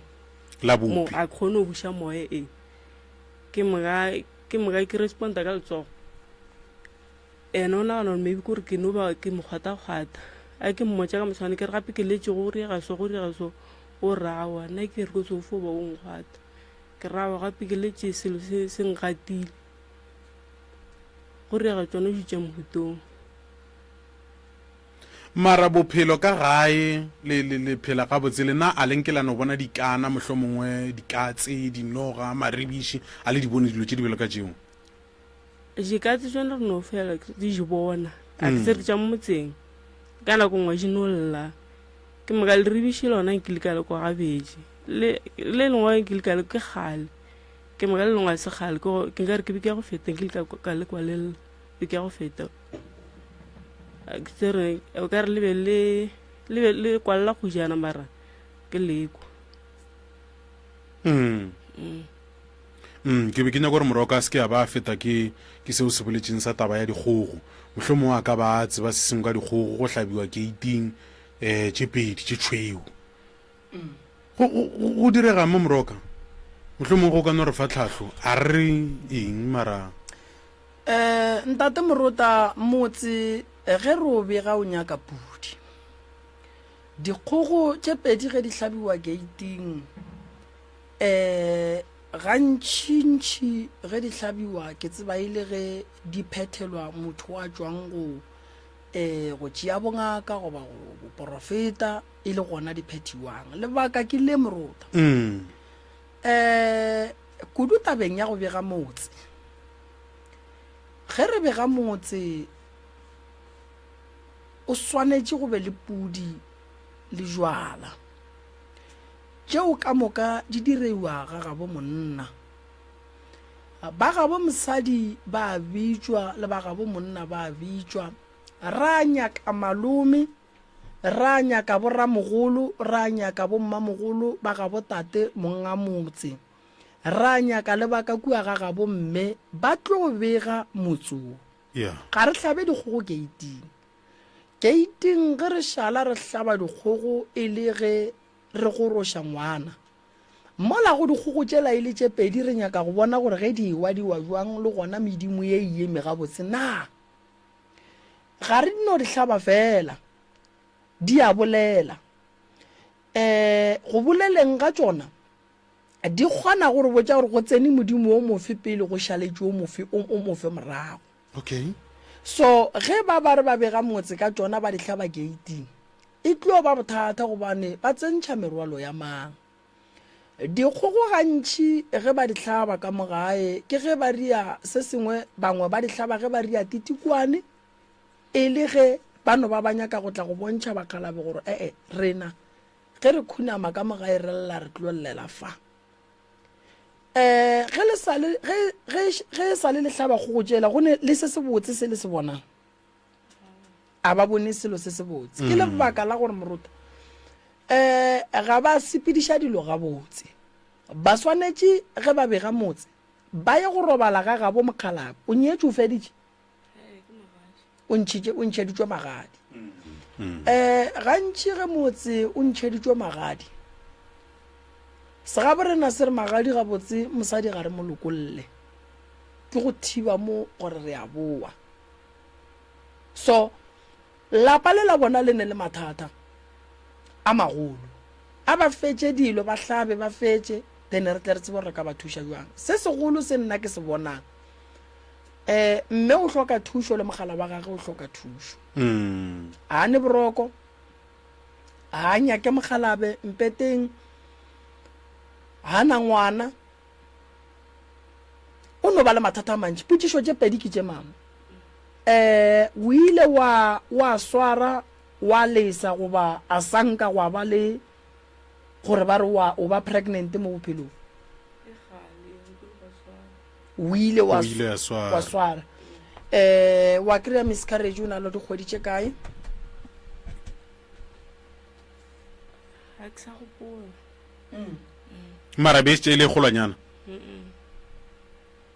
labupi a kgone go buša moye ke moka ke responda ka letsogo ene o nagana gore maybe kore ke no ba ke mokgwata-kgwata a ke mmotša ka moswane ke re gape ke letse go riega so o rawa nna ke re ko sofo ba o nkgwata ke rawa gape ke letse selo se nkgatile go riega tsone o jutša mohutong mara bophelo ka gae le phela ga botse le na a lenkelano bona dikana mohlo mongwe dikatse dinoga maribiši a le di bone dilo tše di belo ka tšeo dikatse tsone re no fela di di bona a ke se re tša mo motseng ka nako ngwe di no lla ke moka le ribiši lona nkile ka le kwa gabedi le lengwe nkile ka le ke gale ke moka le lengwe se gale ke nka re ke be ke ya go feta nkile ka le kwa lelela be ke ya go feta re o ka re le kwalela go jana mara ke lekwa ke be ke nyaka gore morago ka se ke a ba feta ke seo se boletseng sa taba ya dikgogo mohlho mongwe a ka ba tseba se sengwe ka dikgogo go hlabiwa keiting tše pedi tše tšhweu go direga mo moroka mohlho mongwe go ka no re fa tlhatlho a re eng mara ntate morota motse ge re o bega o nyaka pudi dikgogo tše pedi ge di hlabiwa keiting gantšintši ge di hlabiwa ke tseba ile ge di phethelwa motho a tswang go tšea bongaka goba go porofeta e le gona di phetiwang lebaka ke le morota kudu tabeng ya go bega motse ge re bega motse o swanetše go be le pudi le jwala tšeo ka moka di direiwa ga gabo monna ba gabo mosadi ba bitšwa le ba gabo monna ba bitšwa ra nyaka malome ra nyaka borramogolo ra nyaka bommamogolo ba gabo tate monga motse ra nyaka le ba ka kua ga gabo mme ba tlo bega motsoo ga re hlabe dikgogo keiting ge re šala re hlaba dikgogo e le ge re goroša ngwana mola go dikgogo tšela e le tše pedi re nyaka go bona gore ge diwa jwang le gona medimo ye eme gabotse na ga re no di hlaba fela di a bolela go boleleng ga tsona di kgona gore botša gore go tsene modimo o mofe pele go šaletše o mofe morago okay so ge ba re ba bega motse ka tsona ba di hlaba keiting e tlo ba bothata gobane ba tsentšha merwalo ya mang dikgogo gantši ge ba di hlaba ka mogae ke ge ba ria se sengwe bangwe ba di hlaba ge ba ria titikwane e le ge ba no ba nyaka go tla go bontšha bakgalabe gore rena ge re khunama ka mogae re lla re tlollela fa ge e sale le hlaba go tšela go ne le se se botse se le se bonang a ba bone selo se se botse ke lebaka la gore morota ga ba sepediša dilo ga botse ba swanetše ge ba bega motse ba ye go robala ga gabo mokgalape o nyetse o feditše o ntšheditšwe magadi gantši ge motse o ntšheditšwe magadi segabe rena se re magadi gabotse mosadi ga re molokolle ke go thiba mo gore re a boa so lapa le la bona le ne le mathata a magolo a ba fetše dilo ba hlabe ba fetše then re tle re tsebe gore ka ba thuša jwang se segolo se nna ke se bonang mme o hloka thušo le mogala wa gage o hloka thušo a ne boroko a nyake mogalabe mpeteng ha na ngwana o no ba le mathata a mantši potšišo tše pedi ke tše mama o ile wa swara wa lesa goba a sanka wa ba le gore ba re o ba pregnant mo bophelong o ile wa swara wa kry-a miscarriage o na le dikgwedi tše kae mara bese ile golanyana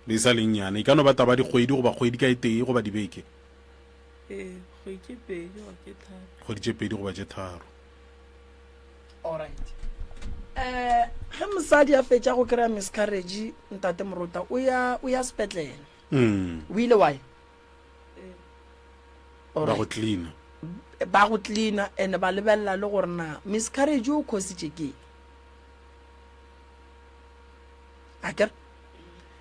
le sa leng nyana e ka no ba taba dikgwedi goba kgwedi ka iteng goba dibeke kgwedi tše pedi goba tše tharo alright ge mosadi a fetša go kry-a miscarriage ntate Moruta o ya sepetlele o ile wae ba go cleana ba go cleana and ba lebelela le gore na miscarriage o cositše ke akere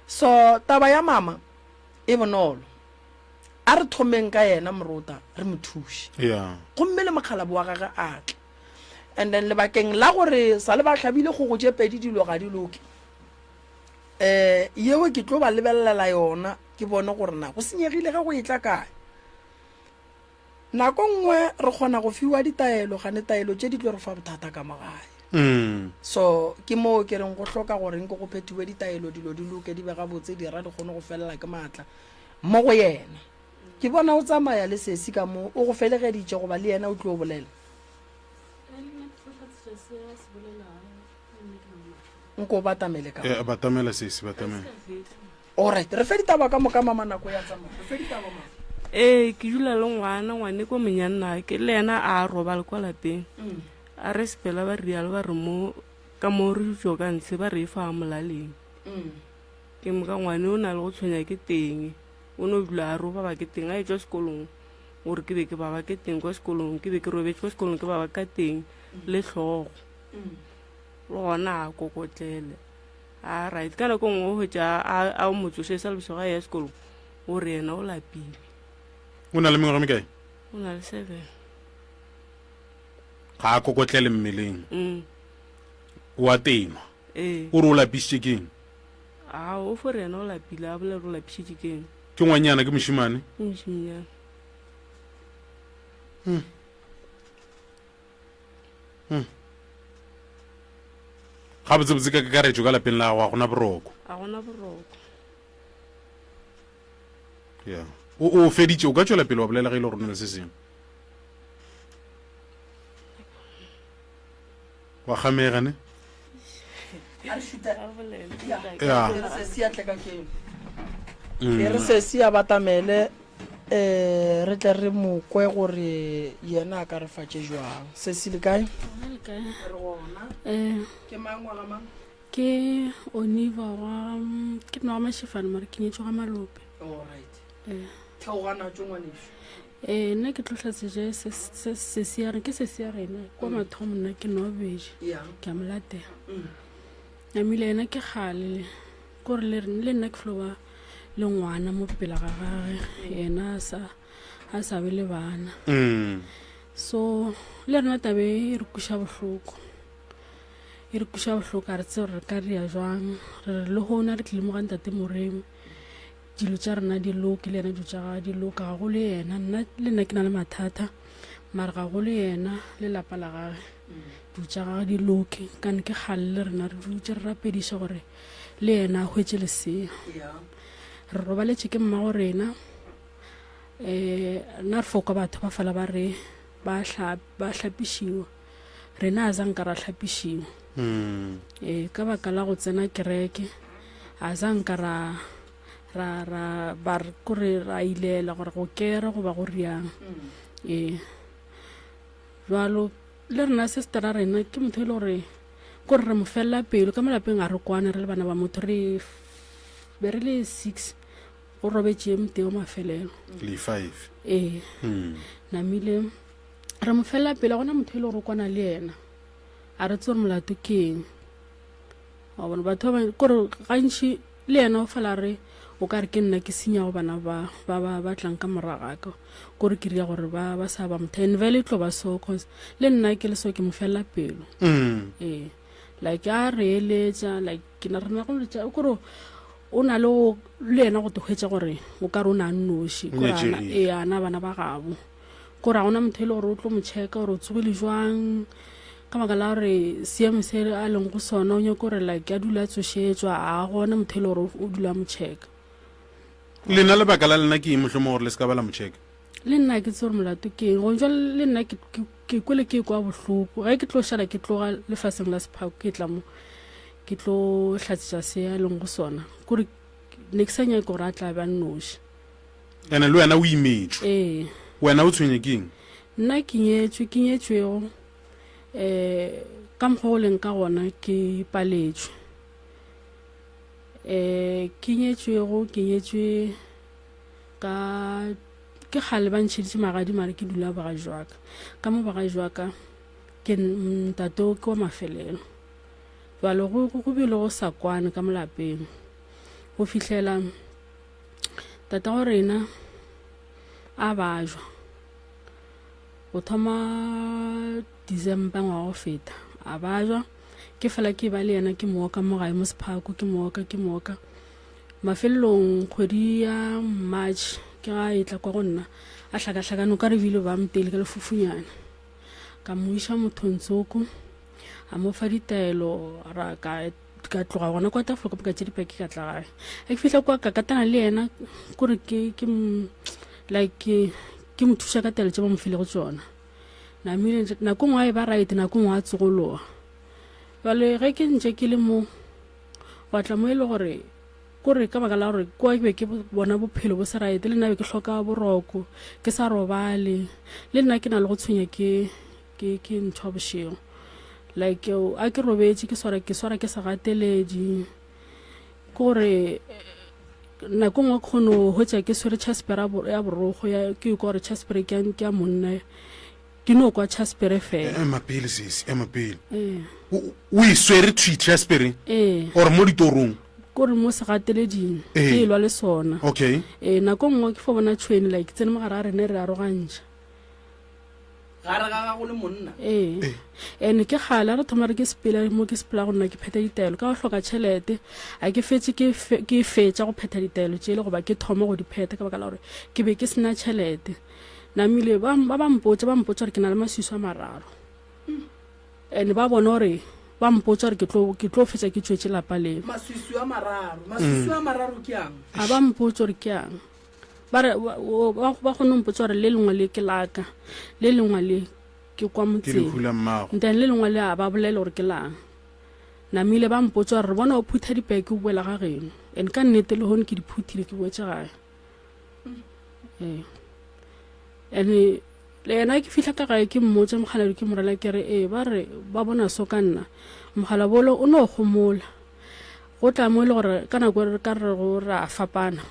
so taba ya mama e bonolo a re thomeng ka yena Moruta re mo thuše gomme le mokgalabo wa gage a tla and then lebakeng la gore sa le ba tlhabile go go je pedi dilo ga di loke yeo ke tlo ba lebelela yona ke bone gore na go senyegile ga go etla kae nako nngwe re kgona go fiwa ditaelo gane taelo tše di tlo re fa bothata ka magae so ke moo ke reng go hloka gore nke go phetiwe ditaelo dilo di loke di bega botse dira di kgone go felela ke maatla mo go yena ke bona o tsamaya le sesi ka moo o go felegeditše goba le yena o tlo o bolela nko batamele ka batamela sesi batamela alright re fe ditaba ka moka mama nako ya tsamaya re fe ditaba mama ke dula le ngwane ko menyanna ke le yena a robala kwa lapeng a re sepela ba rialo ba re mo ka mo re jo ka ntshe ba re fa molaleng ke mo ka ngwane o na le go tshwenya ke teng o no dula a roba ba ke teng a etswa sekolong gore ke be ke baba ke teng kwa sekolong ke be ke robetse kwa sekolong ke baba ka teng le tlhogo le gona a kokotlele a right ka nako nngwe o hwetša a o motsoshe sa lebešo ga ya sekolong o re yena o lapile o na le mengwaga mekae o na le 7 ga a kokotlele mmeleng o a tema o re o lapisitše keng a o fo re yena o lapile a bolere o lapišitše keng ke ngwanyana ke mošimane ke mošimanyana ga botsebotse ka kakaretso ka lapeng la go a gona boroko ya o feditše o ka tšwela pele wa bolela ge ile gore na le se sengwe wa gamegane re sesi a batamele re tle re mo kwe gore yena a ka re fatše jwang sesi le kae ke mangwaga mang ke Oniva wa ke no mashifane mare ke nyetšo ga Malope alright theogana tšo ngwaneso nna ke tlotlatseje sesiare ke sesiare ena kwa mathomo nna ke nobeje ke a molatela namile ena ke gale gore le nna ke floba le ngwana mo pela ga gage ena a sa be le bana so le rena tabe e re kuša bohloko a re tseo re ka ria jwang re le gona re tlile mo ga ntate Moremo dilo tša rena di loke le yena dilo tša ga di loka ga go le yena le nna ke na le mathata mare ga go le yena le lapa la gage dilo tša gage di loke kane ke gale le rena re dutse re rapediša gore le yena a hwetše lesea re robaletše ke mmago rena nna re foka batho ba fela ba re ba hlapišiwa rena a zanka ra hlapišiwa ka baka la go tsena kereke a zanka ba re kore ra ilela gore go kere go ba go riang jwalo le rena sestera rena ke motho e le gore kore re mo felela pelo ka malapeng a re kwane re le bana ba motho re be re le 6 go robetše mteo mafelelo le 5 namile re mo felela pele gona motho e le gore kwana le yena a re tsore molato keng wa bona batho ba kore gantši le yena o fela re o ka re ke nna ke senya go bana ba tlang ka moragaka kore ke ria gore ba sa ba motho and vele tlo ba so cause le nna ke le so ke mo felela pelo like a re eletša like ke na rena go letša kore o na le yena go te hwetša gore o ka re o na nnoši ana bana ba gabo ko ra gona motho e le gore o tlo mo check gore o tsogile jwang ka baka la gore seemo se a leng go sona o nyaka gore like a dula a tsošetšwa a gona motho e le gore o dula mo check lena lebaka la lena ke mohlomong gore le se ka ba la mo check le nna ke tse gore molato ke eng go jwa le nna ke kwele ke kwa bohloko ge ke tlo šala ke tloga lefaseng la sephako ke tla mo ke tlo hlatsetša se a leng go sona kore ne ke sa nyake gore a tla ba nnoši ene le wena o imetswe ee wena o tshwenye ke eng nna ke nyetšwego ka mokgwa o leng ka gona ke paletšwe ke nyetšwe ka ke gale ba ntšheditše magadi mare ke dula baga jwaka ka mo baga jwaka ke ntateo ke wa mafelelo jalo go bile go sa kwane ka molapeng go fihlela tata go rena a bajwa go thoma December ngwa go feta a bajwa ke fela ke ba le yena ke mooka mo gae mo sephako ke mooka mafelelong kgwedi ya March ke ga e tla kwa go nna a hlakahlakane ka re bile ba mtele ka lefufunyana ka mo iša mothontsoko a mo fa ditaelo ra ka tloga gona kwa tafolo ka tše dipeke ka tla gae a ke fihla kwa ka katana le yena kore ke mo thuša ka taelo tše ba mo filego tsona namile nako ngwe a e ba right nako ngwe a tsogologa jale ge ke ntše ke le mo wa tla mo e le gore kore ka baka la gore kwa ke be ke bona bophelo bo se right le nna be ke hloka boroko ke sa robale le nna ke na le go tshwenya ke ntho bošego like a ke robetse ke swara ke sa gateledi kore nako ngwe kgono hotsa ke swere chaspera ya borogo ya ke go re chaspera ke ya monna ke no kwa chaspera fela mapele sisi mapele o e swere chaspera or mo ditorong kore mo se gateleding ke lwa le sona okay nako ngwe ke fo bona tshweni like tsene mogara a rene re a rogantša ga go le monna ene ke gala re thoma re ke sepela mo ke sepela go nna ke pheta ditaelo ka go hloka tšhelete a ke fetse ke fetša go pheta ditaelo tše le goba ke thoma go di pheta ka baka la gore ke be ke sena tšhelete namile ba mpotsa gore ke na le masiso a mararo ene ba bona gore ba mpotsa gore ke tlo fetša ke tšwetse lapa leo masiso a mararo ke yang a ba mpotsa gore ke yang ba kgone mpotsa gore le lengwe le ke laka le lengwe le ke kwa motseng then le lengwe le a ba bolela gore ke lang namile ba mpotsa gore re bona o phutha dipeke o boela ga geno and ka nnete le gone ke di phuthile ke boetse gae and le yena ke fihla ka gae ke mmotsa mogala ke morela ke re ba re ba bona so ka nna mogala bolo o no gomola go tla mo le gore ka nako re ka re go ra fapana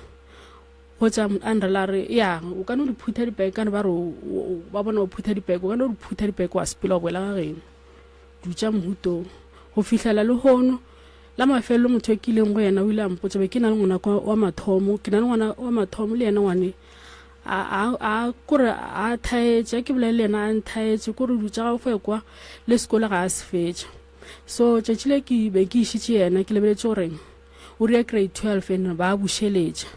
go tsa andrela re ya o ka no di phutha dipeke kana ba re ba bona o phutha dipeke o ka no di phutha dipeke wa sepela go boela ga geno dutša mohuto go fihlela le hono la mafelo motho ke ileng go yena o ile a mpotsa be ke na le ngwana wa mathomo ke na le ngwana wa mathomo le yena ngwane a kore a thaetse ke bolele yena a nthaetse kore dutša ga go kwa le sekolo ga a se fetša so tšatši le ke be ke išitše yena ke lebeletse gore o ria grade 12 ene ba bušeletša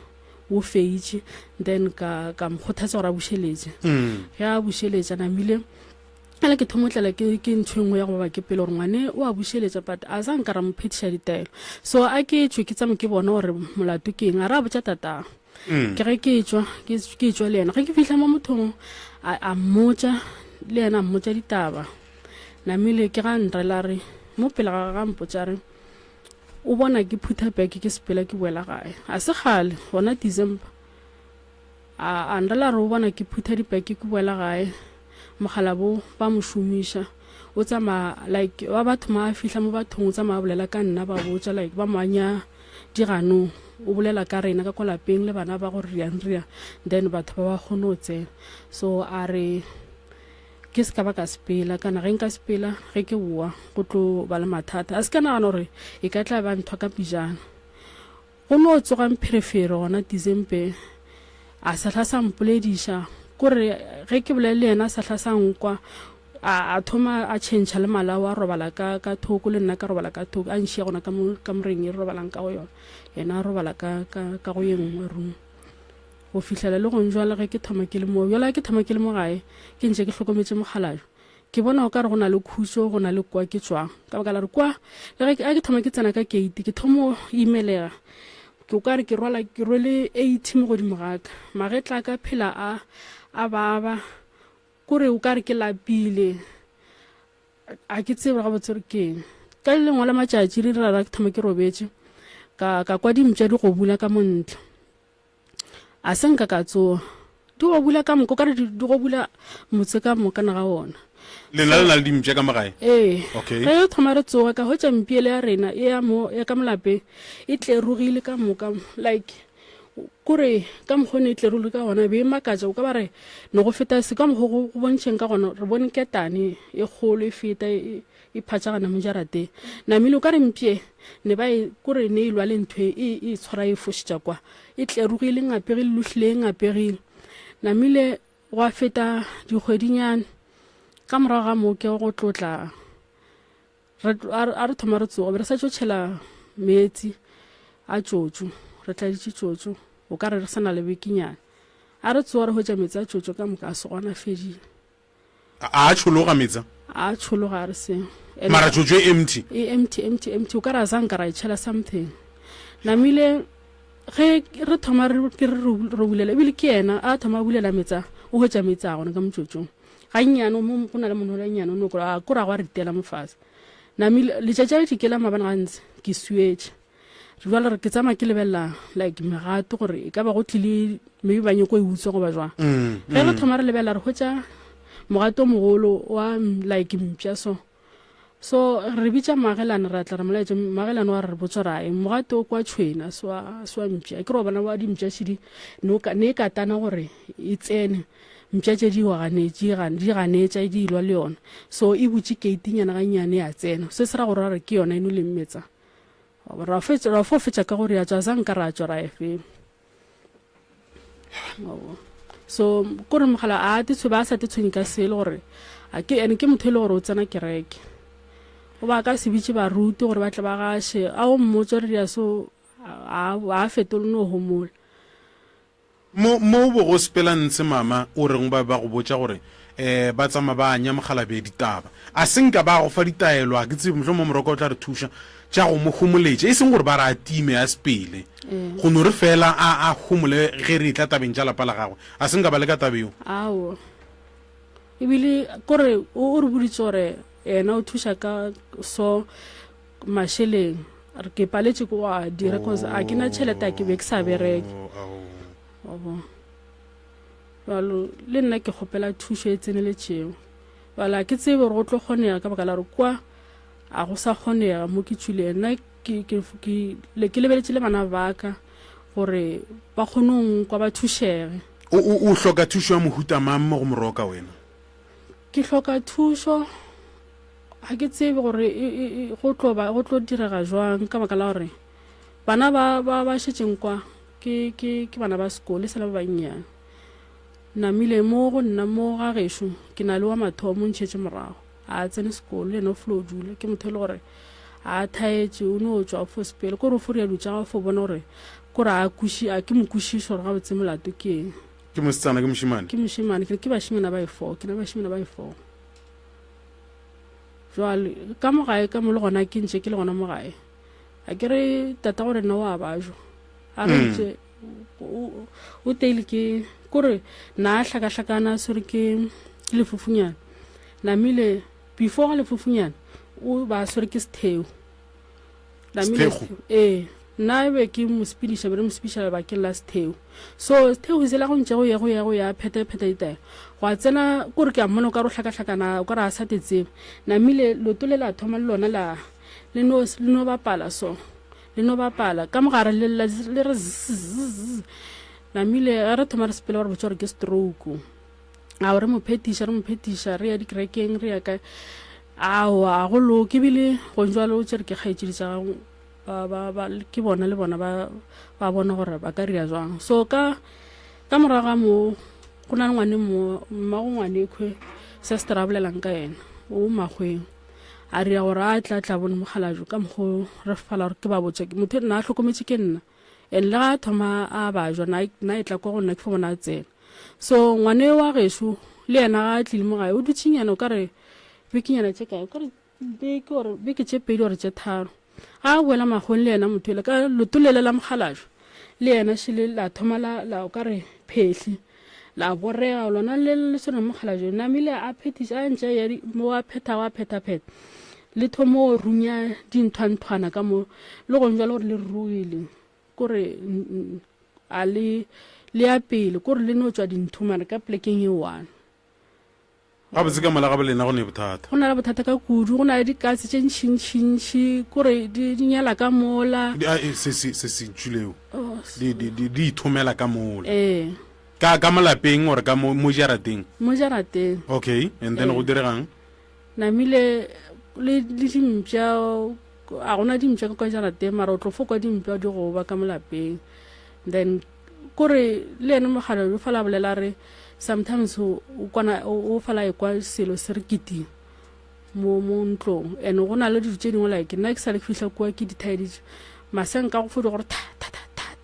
o feitše then ka mokgothatsa gore a bušeletše ge a bušeletša namile ala ke thomotlela ke ntho engwe ya go ba ke pele gore ngwane o a bušeletša but a sa nkara mophetiša ditaelo so a ke tšwe ke tsamo ke bona gore molato ke eng a re a botša tatago ke ge ke tswa le yena ge ke fihla mo mothong a mmotsa le yena a mmotsa ditaba namile ke ga nrela re mo pela ga mpotsa re o bona ke phutha beke ke sepela ke boela gae a se gale gona December a nrela re o bona ke phutha dipeke ke boela gae mogala bo ba mo šomiša o tsama like wa batho ma fihla mo bathong o tsama bolela ka nna ba botsa like ba moanya diganong o bolela ka rena ka kwa lapeng le bana ba go riang then batho ba ba kgone o tsena so a re ke se ka ba ka sepela kana ge nka sepela ge ke boa go tlo ba le mathata a se ka nagana gore e ka tla ba ntho ka pijana go no tsoga mphirefere gona December a sahla sa mpolediša kore ge ke bolele yena sahla sa nkwa a thoma a change le mala wa robala ka thoko le nna ka robala ka thoko a nšia gona ka moreng e robalang ka go yona yena a robala ka go ye nngwe room go fihlela le gong jwale ge ke thoma ke le mo yola ke thoma ke le mo gae ke ntse ke hlokometse mogalajo ke bona o ka re go na le khutso go na le kwa ke tswang ka baka la re kwa le ge ke thoma ke tsena ka gate ke thomo email ke o ka re ke rwele 80 mo godimo gaka magetla ka phela a baba kore o ka re ke lapile a ke tsebe ga botse re keng ka le ngwala matšatši re rara ke thoma ke robetse ka kwa dimtša di go bula ka montle a senka ka tsoa di go bula ka moko ka re di go bula motse ka moka na ga ona le na le dimtša ka magae okay ge thoma re tsoga ka hotša mpiele ya rena e ya ka molape e tlerogile ka moka like kore ka mokgone e tlerogile ka gona be makatša o ka ba re ne go feta se ka mokgo go bontšheng ka gona re bone ketane e kgolo e feta e phatšagana mo jarateng namile o ka re mpie ne ba kore ne e lwa le ntho e tshwara e fošitša kwa e tlerogile ngapegile luhlile ngapegile namile go a feta dikgwedinyane ka morago ga moo ke go tlotla a re thoma re tsoga be re sa tšotšhela metsi a tšotšo re tladitše tšotšo o ka re re sa na le bekenyana a re tsoga re hwetša metsi a tšotšo ka moka a se gona fedile a tšhologa metsa a tšhologa a re seng mara tšotšo e empty o ka re a zanka ra etšhela something namile ge re thoma re bulela ebile ke yena a thoma a bulela metsa o hwetša metsi a gona ka motšotšong ga nnyane go na le monolo a nnyane o kora go a ritela mofase namile letšatši le dikela mabana gantsi ke suetše jwale re ke tsama ke lebelela like megato gore e ka ba go tlile maybe ba nyako e utswa goba jwang ge re thoma re lebelela re hwetša mogato mogolo wa like mpša so re bitša magelane ra tla re molaetša magelane wa re botsa rae mogato o kwa tšhwena swa mpša ke re wa bona wa dimpša šedi ne e katana gore e tsene mpša tše di ganetša di ilwa le yona so e butše keitinyana gannyane ya tsena se se ra gore re ke yona eno le mmetsa ra fo fetša ka gore ya tswa zanka ra tswa ra efeng so kore mogala a tetsho ba sa tetsho ka sele gore ene ke motho e le gore o tsena kereke o ba ka se bitše baruti gore ba tla ba gaše a o mmotsa re ya so a fetole no homola mo bo go sepela ntse mama o reng ba go botša gore ba tsama ba anya mogala be ditaba a senka ba go fa ditaelo a ke tsebe mhlo mo moroko o tla re thuša tša go mo homoletša e seng gore ba ra time ya sepele go no re fela a homole ge re tla tabeng tša lapa la gagwe a senka ba le ka tabeo ao ebile kore o re boditse gore ena o thuša ka so mašheleng re ke paletše ko a dire cause a ke na tšhelete a ke be ke sa bereke balo le nna ke kgopela thušo e tseneletšego bala ke tsebe gore go tlo kgonega ka baka la re kwa a go sa kgonega mo ke tšwile nna ke lebeletše le bana baka gore ba kgonong kwa ba thušege o hloka thušo ya mohuta mang mo go moroka wena ke hloka thušo ga ke tsebe gore go tlo direga jwang ka baka la gore bana ba šetšeng kwa ke bana ba sekolo sela ba bannyane namile mo go nna mo ga gešo ke na le wa mathomo ntšhetše morago a tsene sekolo le ene o folo o dula ke motho e le gore a thaetše o ne o tswa fo sepele kore o fo rialo tša fo bona gore kore ke mokwešiše gore ga botse molato ke eng ke mosetsana ke mošimane ke mošimane ke bašimana ba e4 ke na bašimana ba e4 jwale ka mogae ka mo le gona ke ntše ke le gona mogae a ke re tata gore nna wa bajo a re ntše o teile ke kore na a hlakahlakana sore ke lefofunyana namile before ga lefofunyana o ba sore ke setheo namile nna ebe ke mospediša bere mospediša bakeng la setheo so setheo e sela go ntše go ya pheta ditaelo go a tsena kore ke a mmona o ka re o hlakahlakana o ka re a sa tetsebe namile loto le la thoma le lona le no bapala so le no bapala ka mogare le re namile a re thoma re sepele ba re botsa gore ke stroke a re mo phetiša re ya dikerekeng re ya ka awa go loke ebile go njwale o tsere ke kgaetšedi tša gago ke bona le bona ba bona gore ba ka ria jwang so ka moraga mo go na le ngwane mmago ngwane ekwe se se terabolelang ka ena o magweng a ria gore a tla bone mogalajo ka mokgo re fala gore ke ba botsa motho nna a tlhokometse ke nna and le ga thoma a ba jwa na etla kwa go nna ke fo bona tsena so ngwane wa gesho le ena ga tlile mo gae o dutsinyana o ka re bekinyana tse kae ka re beke tse pedi gore tse tharo a boela magong le ena motho le ka lotolele la mogalajo le ena shile la thoma la o ka re phehli la borega lona le sona mogalajo na mile a phethisa a ntse ya mo a phetha le thomo runya dinthwanthwana ka mo le go njwa le gore le ruile kore a le a pele kore le no tswa dinthumana ka plekeng e one ga botse ka mola ga bolena go ne bothata go na le bothata ka kudu go na le dikatse tse ntšhintšhintšhi kore di nyala ka mola se tsuleo di ithomela ka mola ka malapeng gore ka mo jarateng okay and then go diregang namile le dimpša a gona dimpša ka jarateng mara o tlo fokwa dimpša di go ba ka molapeng then kore le ene mogala o fala bolela re sometimes o fala ekwa selo se re kiting mo ntlong and go na le dilo tse dingwe like nna ke sa le ke fitlha kwa ke dithaeditše masenka go fodi gore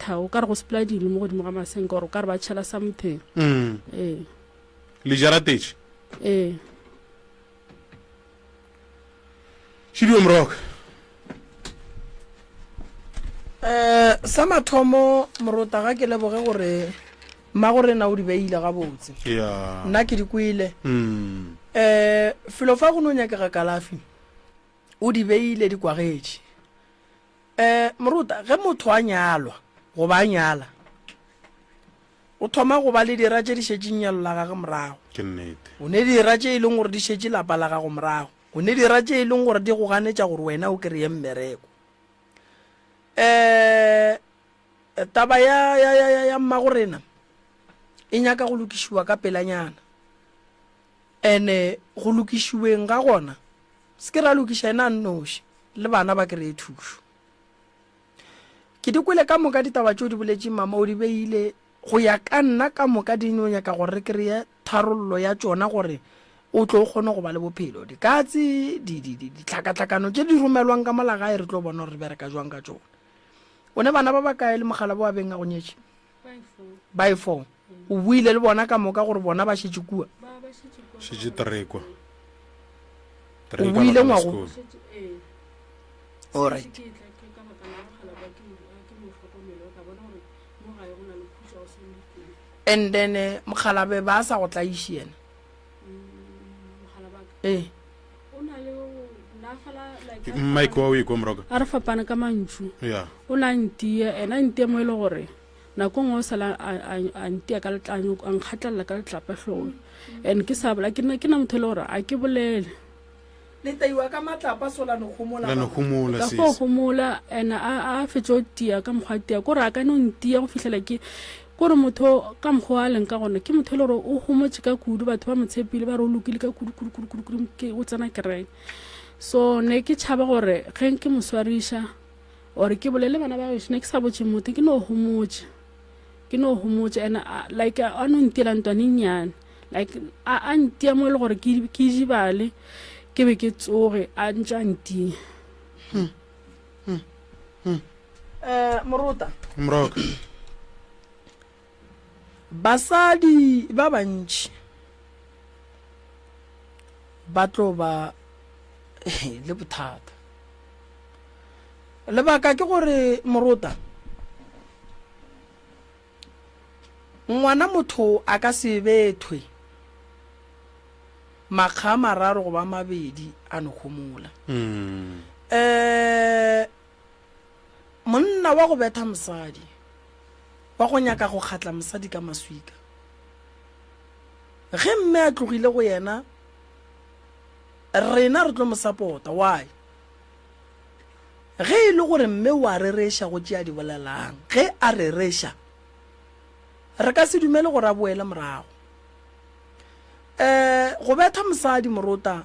ta o ka re go sepela dilo mo godimo ga masenka gore o ka re ba tšhela something le jaratetse Shidio Mroka sa mathomo Morota ga ke leboge gore mma gore na o di beile ga botse nna ke di kwile filo fa go no nyakega kalafi o di beile di kwagetse Morota ge motho a nyalwa go ba nyala o thoma go ba le dira tše di šetše nyalo la ga morago ke nnete o ne dira tše e leng gore di šetše lapa la ga go morago o ne dira tše e leng gore di go ganetša gore wena o kry-e mmereko taba ya mmagorena e nyaka go lokišiwa ka pelanyana ene go lokišiweng ga gona se ke ra lokiša ena nnoši le bana ba kry-e thušo ke di kwele ka moka ditaba tšeo di boletše mama o di beile go ya ka nna ka moka di no nyaka gore re kry-e tharollo ya tšona gore o tlo kgone go ba le bophelo dikatse ditlhakatlhakano tše di romelwang ka molagae re tlo bona gore re bereka jwang ka tšona o ne bana ba ba kae le mogala bo a beng a go nyetše by 4 o buile le bona ka moka gore bona ba šetše kua šetše terekwa o buile ngwago alright and then mogalabe ba sa go tlaiše ena mike wa o ekwa Mroka a re fapana ka mantšu o na ntia ena ntia mo e le gore nako ngwe o sala a ntia ka letlanyo a nkgatlelela ka letlapa hlong and ke sa bola ke na motho le gore a ke bolele le taiwa ka matlapa sola no gomola ka go gomola ena a fetša o tia ka mokgwa tia gore a ka no ntia go fihlela ke gore motho ka mokgwa a leng ka gona ke motho le gore o gomotse ka kudu batho ba motshepile ba re o lokile ka kudu o tsena kereke so ne ke tšhaba gore ge ke moswariša ore ke bolele bana ba gešo ne ke sa botse motho ke no homotse and like a no ntiela ntwane nnyane like a ntia mo e le gore ke dibale ke be ke tsoge a ntša ntia Morota Mroka basadi ba bantši ba tlo ba le bothata lebaka ke gore Morota ngwana motho a ka se bethwe makga mararo go ba mabedi a no gomola monna wa go betha mosadi wa go nyaka go kgatla mosadi ka maswika ge mme a tlogile go yena rena re tlo mo support-a why ge e le gore mme wa rereša go tšea di bolelang ge a rereša re ka se dumele gore a boele morago go betha mosadi Morota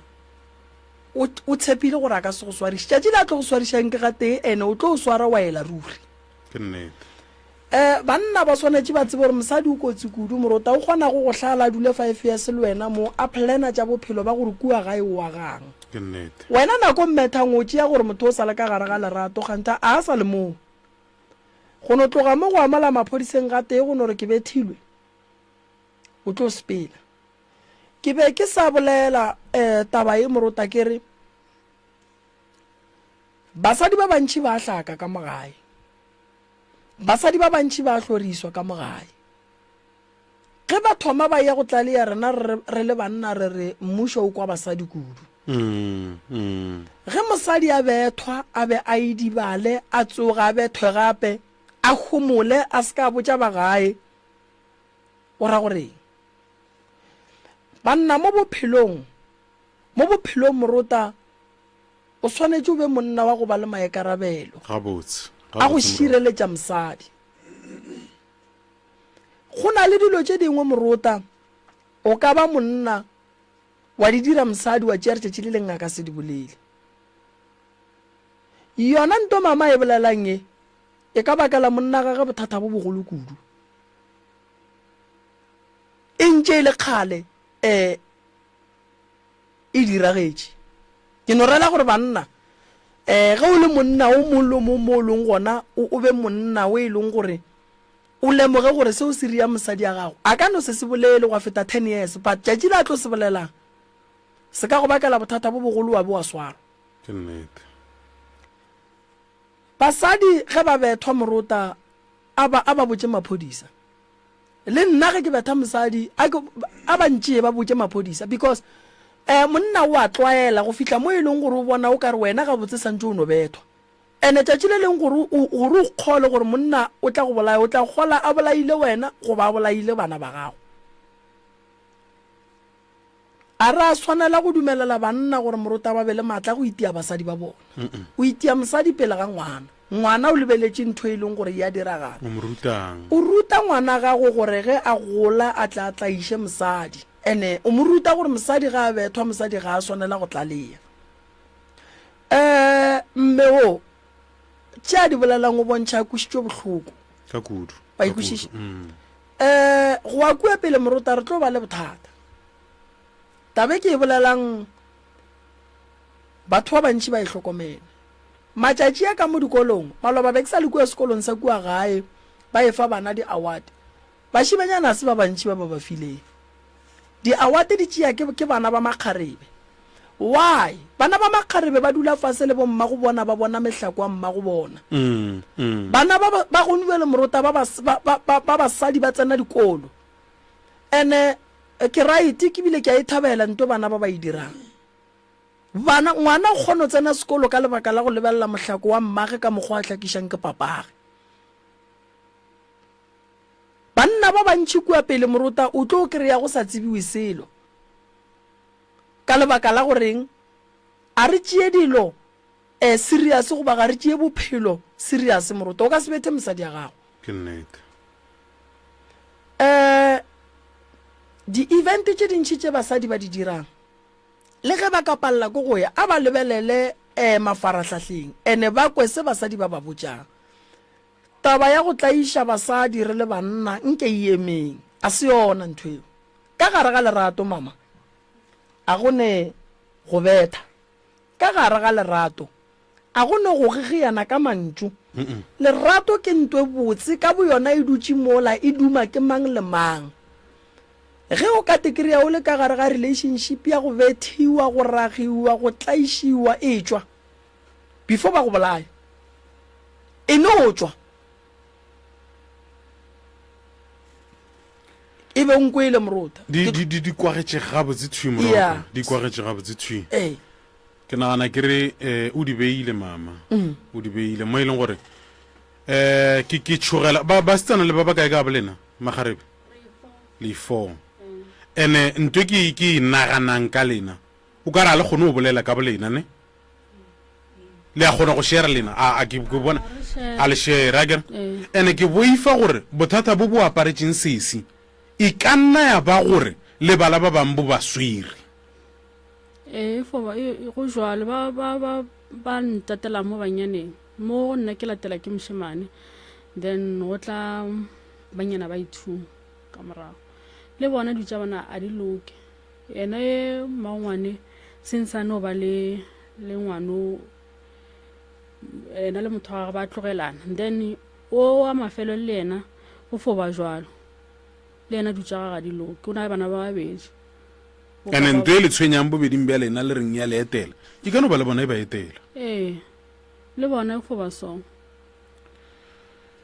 o tshepile gore a ka se go swariša tšatši le a tlo go swarišang ke ga teng ene o tlo o swara wa ela ruri ke nnete banna ba swanetše ba tsebe gore mosadi o kotsi kudu Morota o kgona go hlala dule 5 years le wena mo a plana tša bophelo ba gore kua gae wa gang ke nnete wena nako mmethang o tšea gore motho o sa le ka gare ga lerato ganta a sa le moo go no tloga mo go amala maphodiseng ga tee go no re ke bethilwe o tlo sepela ke be ke sa bolela taba e morota ke re basadi ba bantši ba hlaka ka mogae basadi ba bantši ba hloriswa ka mogae ge ba thoma ba ya go tla le ya rena re le banna re re mmušo o kwa basadi kudu ge mosadi a bethwa a be a idibale a tsoga a bethwe gape a humole a se ka botša bagae o ra goreng banna mo bophelong morota o swanetše o be monna wa go ba le maekarabelo a go šireletša mosadi go na le dilo tše dingwe morota o ka ba monna wa di dira mosadi wa tšea tšatši le leng a ka se di bolele yona nto mama e bolelang e ka bakela monna gage bothata bo bogolo kudu e ntše e le kgale e diragetše ke no rela gore banna ge o le monna o mollo mo leng gona o be monna o e leng gore o lemoge gore seo se ria mosadi a gago a ka no se se bolele go feta 10 years but tšatši le a tlo se bolelang se ka go bakela bothata bo bogolo wa be wa swara basadi ge ba bethwa morota a ba botse maphodisa le nna ge ke betha mosadi a ba ntšee ba botse maphodisa because monna o a tlwaela go fitlha mo e leng gore o bona o ka re wena ga botse santse o no bethwa ene tšatši le leng gore o kgole gore monna o tla go bolaya o tla gola a bolaile wena go ba bolaile bana ba gago a re a tshwanela go dumelela banna gore morota ba be le maatla go itia basadi ba bona o itia mosadi pele ga ngwana o lebeletše ntho e leng gore ya diragala o ruta ngwana gago gore ge a gola a tla tlaiše mosadi ene o mo ruta gore mosadi ga a bethwa mosadi ga a tshwanela go tlaleya mmeo tše a di bolelang o bontšha a kwešišwe bohloko ba ikwešiše go a kua pele morota re tlo ba le bothata tabe ke e bolelang batho ba bantši ba e hlokomele matšatši a ka mo dikolong maloba be ke sa le kua sekolong sa kua gae ba e fa bana di-award bašimanyana se ba bantši ba ba fileng di-award di tšea ke bana ba makgarebe why bana ba makgarebe ba dula fase le bomma go bona ba bona mehlako wa mma go bona bana ba gonwe le morota ba basadi ba tsena dikolo ene ke right ke bile ke a ithabela nto bana ba e dirang ngwana o kgona tsena sekolo ka lebaka la go lebelela mohlako wa mmage ka mokgwa a hlakišang ke papage banna ba bantši kua pele morota o tlo kry-a go sa tsebiwe selo ka lebaka la goreng a re tšee dilo serious goba ga re tšee bophelo serious morota o ka se bethe mosadi ya gago di-event tše dintšhi tše basadi ba di dirang le ge ba ka palela ko go ya a ba lebelele mafaratlhatlheng ene ba kwe se basadi ba ba botšang taba ya go tlaiša basadi re le banna nke emeng a se yona ntho eo ka gare ga lerato mama a gone go betha ka gare ga lerato a gone go gegiana ka mantšu lerato ke ntwe botse ka bo yona e dutše mola e duma ke mang le mang ge o ka tekry-a o le ka gare ga relationship ya go bethiwa go ragiwa go tlaišiwa e tšwa before ba go bolaya e no tšwa e be nko ile morota di kwagetše gabotse thui morota di kwagetše gabotse thui ke nagana ke re o di beile mama o di beile mo e leng gore ke tšhogela ba setsana le ba ba kae ka bolena magarebe le 4 ene ntwe ke naganang ka lena o ka ra le kgone o bolela ka bolena ne le a kgona go share lena a ke bona a le share again ene ke boifa gore bothata bo aparetšeng sesi e ka nna ya ba gore le bala ba bang bo ba swire go jwale ba ntatela mo banyaneng mo nna ke latela ke moshemane then go tla banyana ba ithu ka morago le bona ditša bana a di loke ena e mangwane since a no ba le ngwano ena le motho wa ba tlogelana then o wa mafelo le ena o foba jwalo le ena dutša ga di loke o na le bana ba babedi ane ntho e le tshwenyang bobeding bja lena le reng ya le etela ke ka no ba le bona e ba etela le bona e foba song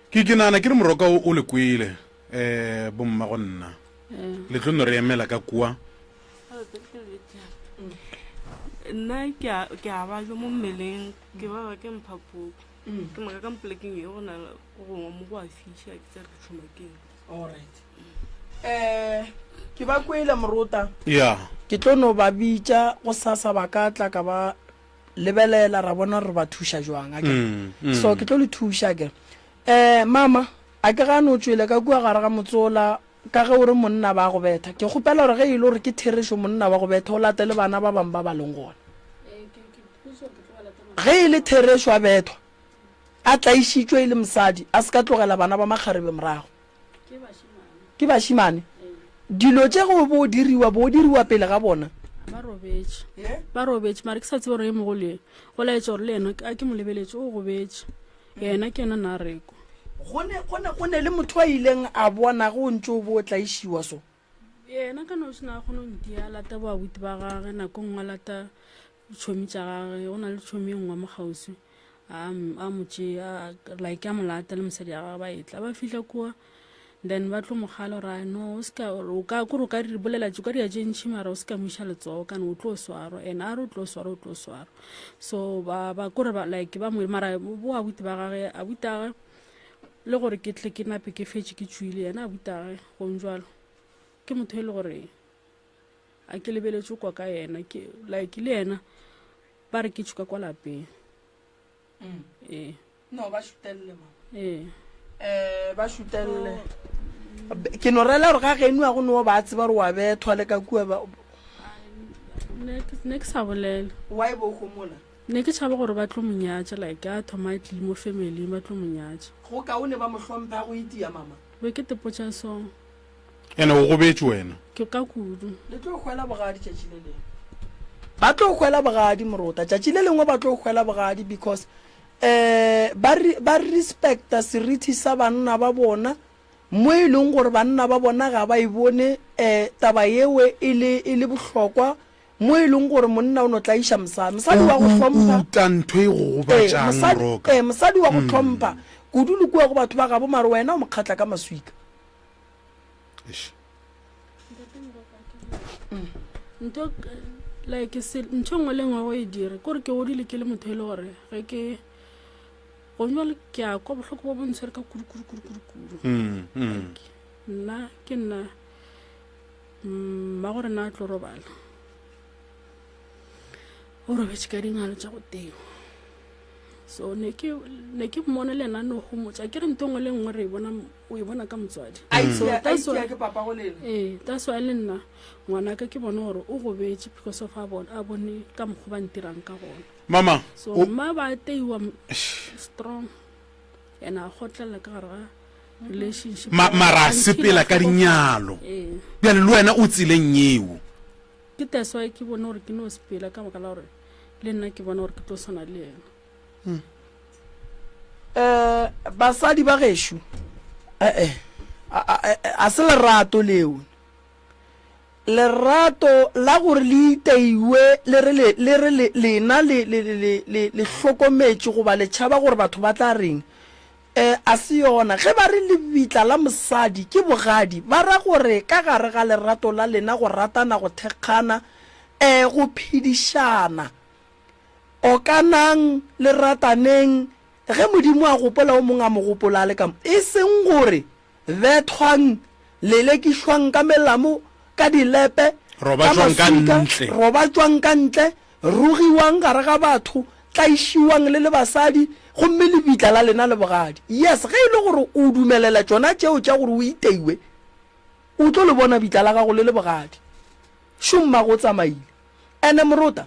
ke nana ke re moroka o le kwele bomma go nna le tlo no re emela ka kua nna ke a bajwa mo mmeleng ke baba ke mphaphoko ke maka ka mpolekeng e go na gongwe mo go a fiša ke tsa re tšhomakeng alright ke ba kwele morota ya ke tlo no ba bitša go sasa ba ka tla ka ba lebelela ra bona re ba thuša jwang so ke tlo le thuša ke mama a ke gane o tswele ka kua gare ga motsola ka ge o re monna ba go betha ke kgopela gore ge e le gore ke therešo monna ba go betha o latele bana ba bangwe ba ba leng gona ge e le therešo a bethwa a tlaišitšwe e le mosadi a se ka tlogela bana ba makgarebe morago ke bašimane dilo tše go bo diriwa pele ga bona ba robetše mare ke sa tsebe gore e mogo le go laetša gore le ena a ke mo lebeletše o gobetše yena ke ena na reko go ne le motho a ileng a bona go ntse o bo tlaišiwa so yena ka no sena kgone nti a lata boabuti ba gage nako ngwe a lata tšhomi tša gage go na le tšhomi e ngwe mo kgauswi a motse like a molata le mosadi ya gage ba etla ba fitlha kua then ba tlo mogala gore no o ka di bolela tse ka di a jentšhi mara o se ka moiša letsogo kane o tlo swarwa and a re o tlo swarwa so ba kore like ba mo mara boabuti ba gage abuti a gage le gore ke tle ke nape ke fetse ke tswile yena abuti a gage gong jalo ke motho e le gore a ke lebeletse kwa ka yena like le yena ba re ke tšhuka kwa lapeng no ba šutelele ba šutelele ke no rela gore ga geno ya go no ba tseba gore wa bethwa le ka kua ne ke sa bolela wa e bo gomola ne ke tšhaba gore ba tlo monyatša like a thoma tlile mo family ba tlo monyatša go kaone ba mohlompha go itia mama be ke tepotša song ene o gobetse wena ke ka kudu le tlo hwela bogadi tšatši le lengwe ba tlo hwela bogadi morota tšatši le lengwe ba tlo hwela bogadi because ba respecta seriti sa banna ba bona mo e leng gore banna ba bona ga ba e bone taba yewe e le bohlokwa mo e leng gore monna o no tlaiša mosadi wa go hlompha ntho e go gobatšang roka mosadi wa go hlompha kudu le kua go batho ba gabo mare wena o mo kgatla ka maswika like ntho ngwe le ngwe go e dire kore ke godile ke le motho e le gore ge ke gonjale ke a kwa bohloko ba bontshwere ka kudu nna ke nna ba gore na a tlo robala o robetse ka dingalo tša go teo so ne ke mmone le ena no go motsa ke re ntho ngwe le ngwe re o e bona ka motswadi that's why le nna ngwana ka ke bona gore o gobetse because of a bone ka mokgwa ba ntirang ka gona mama so ma ba teiwa strong and a gotlela ka gare ga relationship mara sepela ka dinyalo bjale le wena o tsileng yeo ke that's why ke bona gore ke no sepela ka baka la gore le nna ke bona gore ke tlo swana le yena basadi ba gešo a se lerato leo lerato la gore le iteiwe le re lena le hlokometše goba le tšhaba gore batho ba tla reng a se yona ge ba re lebitla la mosadi ke bogadi ba ra gore ka gare ga lerato la lena go ratana go thekgana go phedišana o ka nang le rataneng ge modimo a gopola o mongwe a mo gopola le kamo e seng gore bethwang lelekišwang ka melamo ka dilepe roba tswang ka ntle rugiwang gare ga batho tlaišiwang le basadi gomme lebitla la lena le bogadi yes ge e le gore o dumelela tsona tšeo tša gore o iteiwe o tlo le bona bitla la gago le bogadi šomma go tsamaile ene morota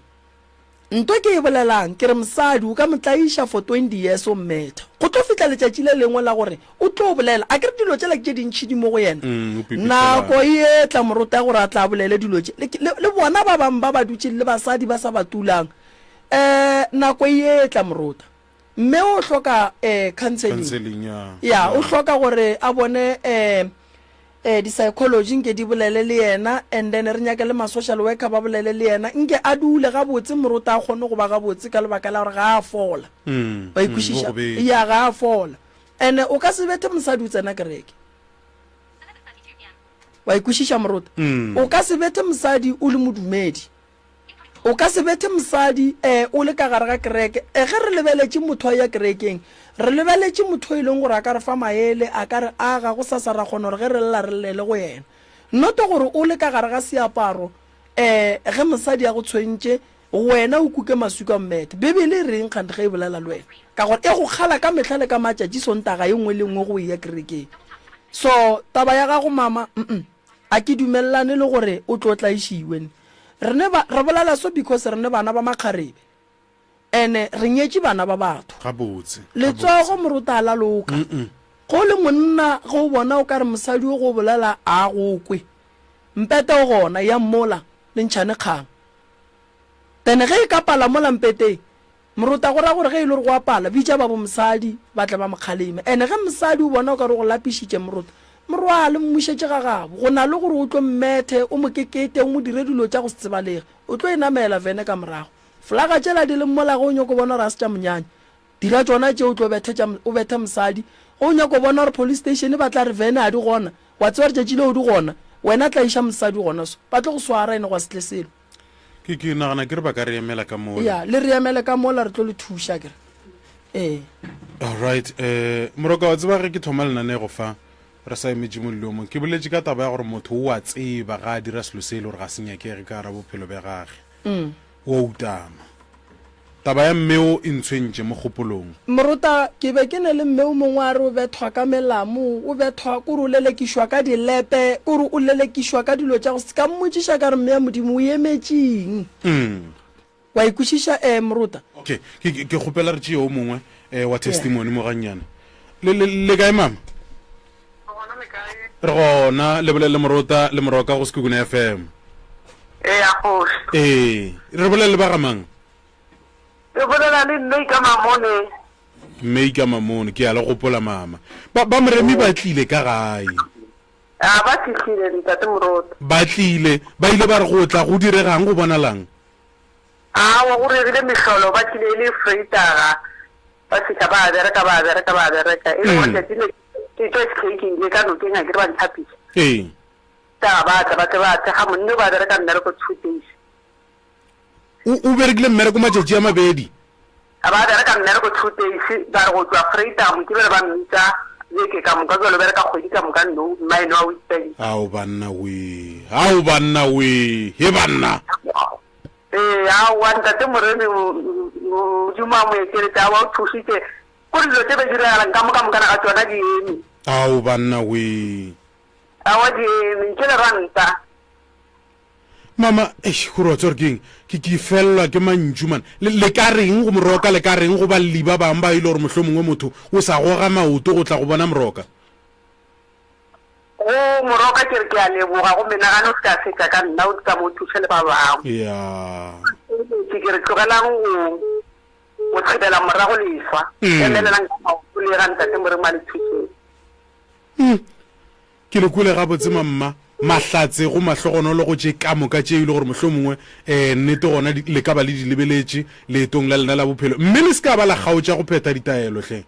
nto ke e bolelang ke re mosadi o ka motlaiša for 20 years o mmetha go tlo fitla letšatši le lengwe la gore o tlo bolela a ke re dilo tšela ke dintšhi di mo go yena nako e tla morota gore a tla bolele dilo tše le bona ba bangwe ba ba dutše le basadi ba sa ba tulang nako e tla morota mme o hloka counseling counseling ya o hloka gore a bone di-psychology nke di bolele le yena and then re nyake le ma-social worker ba bolele le yena nke a dule gabotse moruta a kgone go ba gabotse ka lebaka la gore ga a fola ba ikwešiša ya ga a fola and o ka se bete mosadi o tsena kereke wa ikwešiša moruta o ka se bete mosadi o le modumedi o ka se bete mosadi o le ka gare ga kereke ge re lebeletše motho ya kerekeng re lebeletše motho e leng gore a ka re fa maele a ka re aga go sasa ra kgona gore ge re lela re lele go yena noto gore o le ka gare ga seaparo ge mosadi ya go tshwentše wena o kuke masuka mmete bebele reng kgante ge e bolela le wena ka gore e go kgala ka metlha le ka matšatši sontaga e nngwe le nngwe go ya kerekeng so taba ya gago mama a ke dumelelane le gore o tlo tlaišiwe re bolela so because re ne bana ba makgarebe ene re nyetše bana ba batho gabotse letsogo moruta a laloka go le monna go bona o ka re mosadi o go bolela a go kwe mpete o gona ya mmola le ntšhane kgang tene ge e ka pala mola mpeteng moruta go ra gore ge e le gore go a pala bitša ba bo mosadi ba tle ba mokgaleme ene ge mosadi o bona o ka re go lapišitše moruta morwale mmušetše ga gabo go na le gore o tlo mmethe o mo kekete o mo dire dilo tša go se tsebalege o tlo e namela vene ka morago flaga tšela di le mmola go o nyako bona gore a se tša monyanya dira tšona tše o tlo o bethe mosadi go o nyako bona gore police station ba tla re vene a di gona wa tsewa re tšatši leo di gona wena tla iša mosadi gona so ba tlo go swara ene go se tle selo ke nagana ke re ba ka re emela ka mola ya le re emele ka mola re tlo le thuša kere alright moroka wa tseba ge ke thoma lenanego fa re sa emetše mollo mong ke boletše ka taba ya gore motho o a tseba ga a dira selo se e le gore ga se nyakege ka gara bophelo bja gage o utama taba ya mmeo e ntshwentše mo kgopolong moruta ke be ke ne le mmeo mongwe a re o bethwa ka melamo o bethwa kore o lelekišwa ka dilepe kore o lelekišwa ka dilo tša go se ka mmotšiša ka re mme ya modimo o emetšeng wa ikwešiša moruta okay ke kgopela re tšeo mongwe wa testimony mo gannyana le kae mama re gona le bolele moruta le moroka go Sekhukhune FM re bolele ba gamang re bolela le nne ka mamone mme ka mamone ke a le gopola mama ba moremi ba tlile ka gae ba tlile ntate moruta ba tlile ba ile ba re go tla go diregang go bonalang wa go regile mehlolo ba tlile le freitara ba se ka ba bereka e le gore ke tlo speaking le ka no ke nga ke ba ntshapisa ta ba ga monne ba bereka nna re go 2 days o berekile mmereko matšatši a mabedi ba bereka nna re go 2 days ba re go tswa freedom ke bele ba ntsa ke ka moka go le bereka kgwedi ka moka no mine wa weekend ao banna we he banna wa ntate moremi juma mo ke re ta wa thusitse go dilo tse be diragalang ka moka ga tsona di eme ao banna we awa di eme ke le ranta mama go rotswa re ke fellwa ke mantšu man le ka reng go moroka le ka reng go ba liba bang ba ile gore mohlho mongwe motho o sa goga maoto go tla go bona moroka moroka ke re ke a leboga go menagano se ka fetsa ka nna o tsa mo thuše le ba bangwe ke re tlogelang o tshebela morago lefa emelelang ka maoto le ga ntate morema le thuseng ke le kule gabotse mamma mahlatse go mahlogonolo go tše ka moka tše ile gore mohlho mongwe nnete gona le ka ba le di lebeletše leetong la lena la bophelo mme le se ka ba la kgaotša go pheta ditaelo hle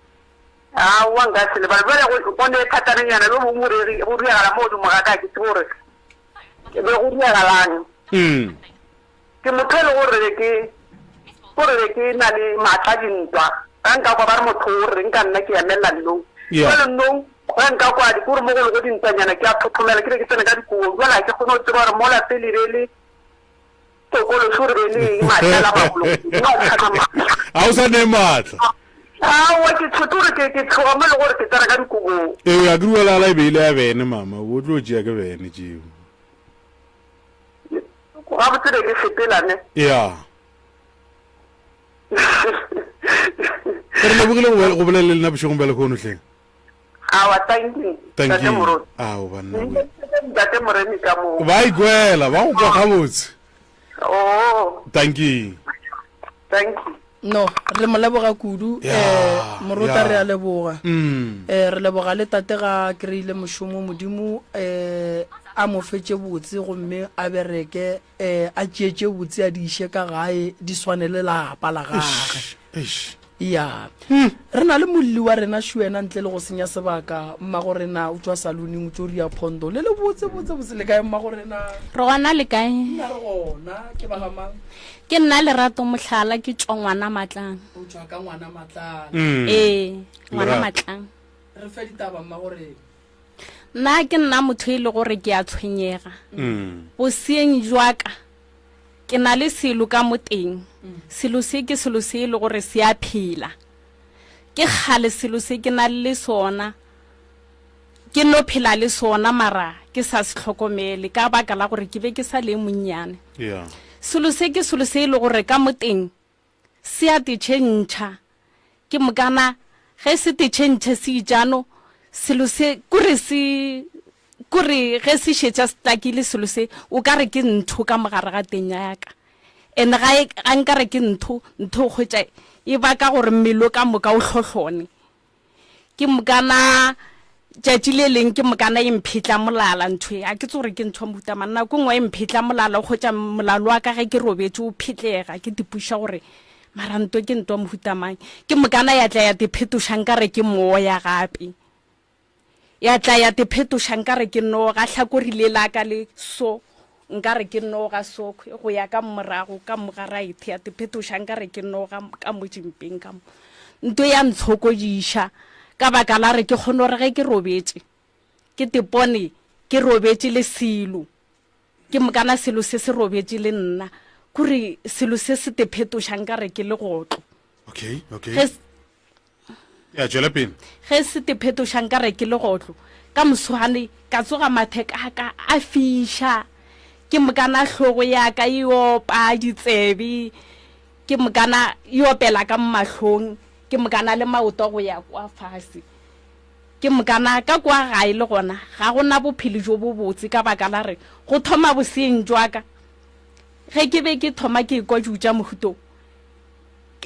wa nka se le ba go bone phathanenyana lo bongwe go riagala mo godimo ga ka ke tse gore ke be go riagalang ke motho le gore ke na le maatla dintwa ga nka kwa ba re motho o re nka nna ke yamelela nnou le nnou ga nka kwa di kore mo go le go dintwanyana ke a thothomela ke re ke tsene ka dikoo jala ke kgone go tseba gore mola pele rele tokolo sore bele maatla magolo ga o sa ne maatla wa ke tshotore ke tlhome le gore ke tsena ka dikobong a ke ruelala e beile ya bene mama o tlo tšea ke bene tšeo ga botsele ke sepelane re lebogile go bolele lena bošegong bja lekgono tleng awa thank you ao banna ntate moremi ka mo ba ikwela ba go kwa gabotse thank you no re mo leboga kudu morota re a leboga re leboga le tate ga kry-ile mošomo modimo a mo fetse botse gomme a bereke a tšeetše botse a di iše ka gae di swane le lapa la gage ya re na le molli wa rena šuena ntle le go senya sebaka mmago rena o tswa saloning o tso ria phondo le botse le kae mmago rena re gona le kae nna re gona ke ba gamang ke nna Lerato Mohlala ke tswa ngwana Matlang o tswa ka ngwana Matlang ngwana Matlang re fe ditaba mmago rena nna ke nna motho ile gore ke a tshwenyega bosieng jwaka ke na le selo ka moteng selo se ke selo se ile gore se a phela ke gale selo se ke na le sona ke no phela le sona mara ke sa se tlhokomele ka baka la gore ke be ke sa le monnyane selo se ke selo se ile gore ka moteng se a tshentšha ke mokana ge se tshentšha se jano selo se kore ge se šetša stakile selo se o ka re ke ntho ka mogare ga teng yaka ene ga nka re ke ntho o hwetša e ba ka gore mmelo ka moka o hlohlone ke mokana tšatši le leng ke mokana e mphetla molala ntho a ke tse gore ke ntho mohuta manna ko ngwe e mphetla molala o hwetša molalo wa ka ge ke robetse o phetlega ke dipuša gore maranto ke ntho mohutamang ke mokana ya tla ya diphetoša nkare ke moya gape ya tla ya diphetoša nkare ke noga hlakorile la ka le so nkare ke noga so go ya ka morago ka mogaraite ya diphetoša nkare ke noga ka mojimpeng ka mo ntho ya ntshokodiša ka baka la re ke kgone gore ge ke robetse ke tepone ke robetse le selo ke mokana selo se se robetse le nna kore selo se se diphetoša nkare ke le gotlo ya tšwela pele ge se diphetoša nkare ke le gotlo ka moswane ka tsoga matheka ka a fiša ke mokana hlogo ya ka e opa ditsebe ke mokana e opela ka mahlong ke mokana le maoto go ya kwa fase ke mokana ka kwa gae le gona ga gona bophelo jo bo botse ka baka la re go thoma boseng jwaka ge ke be ke thoma ke kwa jutša mohuto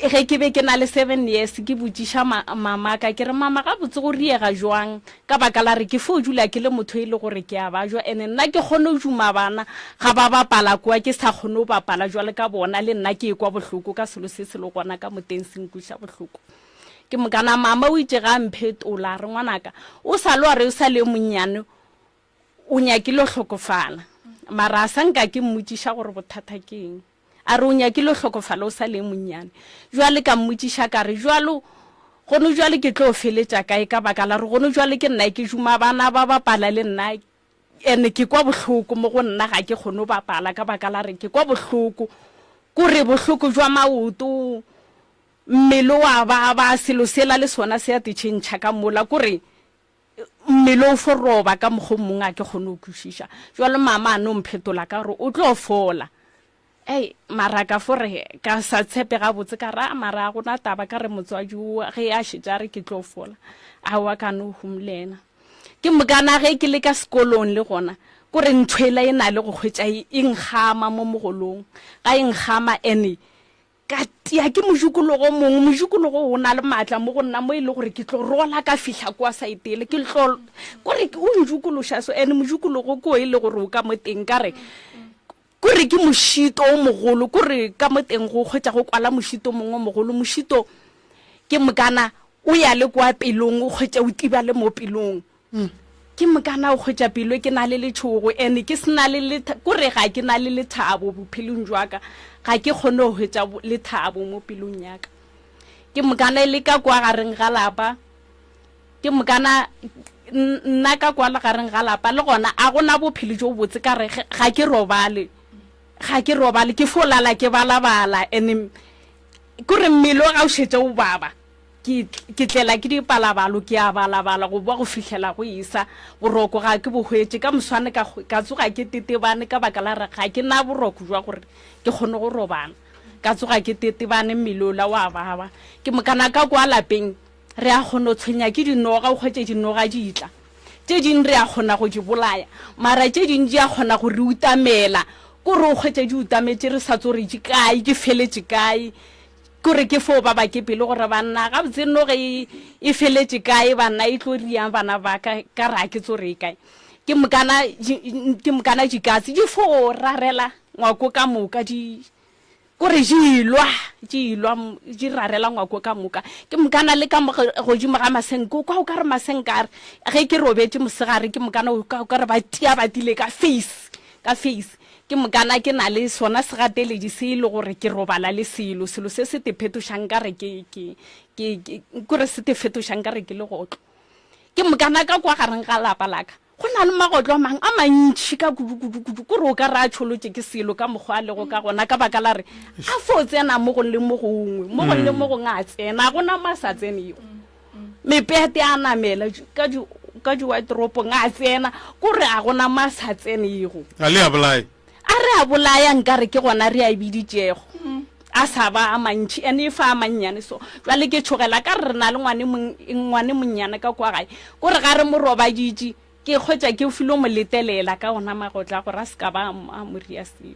ge ke be ke na le 7 years ke botšiša mama ka ke re mama ga botse go riega jwang ka baka la re ke fo jula ke le motho e le gore ke a ba jwa ene nna ke kgone o juma bana ga ba bapala kwa ke sa kgone o bapala jwale ka bona le nna ke kwa bohloko ka selo se se le gona ka moteng senkuša bohloko ke mokana mama o itse ga mphetola re ngwanaka o sa lo re o sa le monnyane o nyakile hlokofala mara sa nka ke mmotšiša gore bothata ke eng a re o nyakile hlokofala o sa le monnyane jwale ka mmotšiša ka re jwalo gono jwale ke tlo feletša kae ka baka la re gono jwale ke nna ke juma bana ba bapala le nna ene ke kwa bohloko mo go nna ga ke kgone bapala ka baka la re ke kwa bohloko kore bohloko jwa maoto mmelo wa ba selo sela le sona se a tshentšha ka mola kore mmelo o foroba ka mogomong a ke kgone o kwešiša jwale mama a no mphetola ka gore o tlo fola mara ka fore ka sa tshepe ga botse ka ra mara gona taba ka re motswadi ge a šetša re ke tlo fola a wa ka no humlena ke mokana ge ke le ka sekolong le gona kore ntshwela e na le go hwetša e nkgama mo mogolong ga e nkgama ene ka tia ke mojukologo mongwe mojukologo o na le maatla mo go nna mo e le gore ke tlo rola ka fihla kwa saetele ke tlo kore o njukološa so ene mojukologo ko e le gore o ka mo teng ka re kore ke mošito o mogolo kore ka mo teng go hwetša go kwala mošito mongwe mogolo mošito ke mokana o ya le kwa pelong o hwetša o tiba le mo pelong ke mokana o hwetša pelo ke na le letšhogo ene ke sena le kore ga ke na le lethabo bophelong jwaka ga ke kgone go hwetša lethabo mo pelong yaka ke mokana le ka kwa gareng ga lapa ke mokana nna ka kwa gareng ga lapa le gona a gona bophelo jo botse ka re ga ke robale ke folala ke balabala ene kore mmelo ga o šetša o baba ke tlela ke dipalabalo ke a balabala go bua go fihlela go isa boroko ga ke bo hwetše ka moswane ka tsoga ke tetebane ka baka la re ga ke na boroko jwa gore ke kgone go robala ka tsoga ke tetebane mmelola wa baba ke mokana ka kwa lapeng re a kgone o tshwenya ke dinoga o hwetše dinoga di tla tše ding re a kgona go di bolaya mara tše ding di a kgona go re utamela kore o hwetše di utametse re sa tso re di kae di feletše kae kore ke fo ba ba ke pele gore banna ga botse no ge e feletse kae banna e tlo riang bana ba ka ra ke tsore kae ke mokana jikasi di fo rarela ngwako ka moka di kore jilwa di rarela ngwako ka moka ke mokana le ka go jima ga masenko kwa o ka re masenkare ge ke robetse mosegare ke mokana o ka re ba tia ba dile ka face ke mokana ke na le sona segateledi se ile gore ke robala le selo se se te phetošang ka re kore se te fetošang ka re ke le gotlo ke mokana ka kwa gareng ga lapa laka go na le magotlo mang a mantši ka kudu kore o ka re a tšholotse ke selo ka mokgwa le go ka gona ka baka la re a fo tsena mo go le mo gongwe mo go le mo gongwe a tsena a gona ma sa tseneo mepete a namela ka di wardrobe a tsena kore a gona ma sa tsenego a le a bolai a re a bolaya nkare ke gona re a biditšego a sa ba a mantši ene e fa a mannyane so jwale ke tšhogela ka re na le ngwane monnyane ka kwa gae kore ga re mo robaditše ke kgwetša ke filo mo letelela ka gona magotla gore a se ka ba a moria selo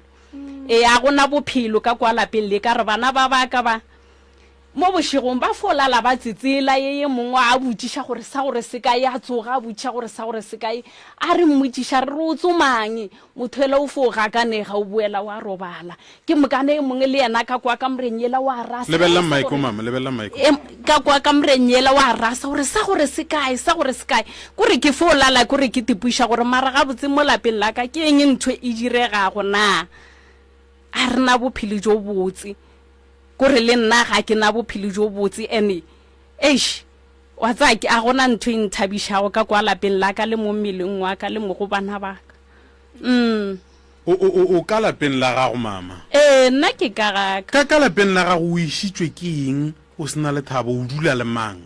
a gona bophelo ka kwa lapeng le ka re bana ba baka ba mo bošegong ba folala ba tsetsela ye mongwe a botšiša gore sa gore se kae a tsoga a botšiša gore sa gore se kae a re mmotšiša re o tsomang motho ele o fo gakanega o boela wa robala ke mokane e mongwe le yena ka kwa ka morenyela wa rasa lebelela maiko mama lebelela maiko ka kwa ka morenyela wa rasa gore sa gore se kae kore ke fo lala kore ke tipuša gore mara ga botse mo lapeng la ka ke eng ntho e diregago na a rena bophelo jo botse kore le nna ga ke na bophelo jo botse ene wa tsa ke a gona ntho e nthabišago ka kwa lapeng la ka le mo mmeleng wa ka le mo go bana ba ka o ka lapeng la gago mama nna ke ka lapeng la gago o išitswe ke eng o sena le thabo o dula le mang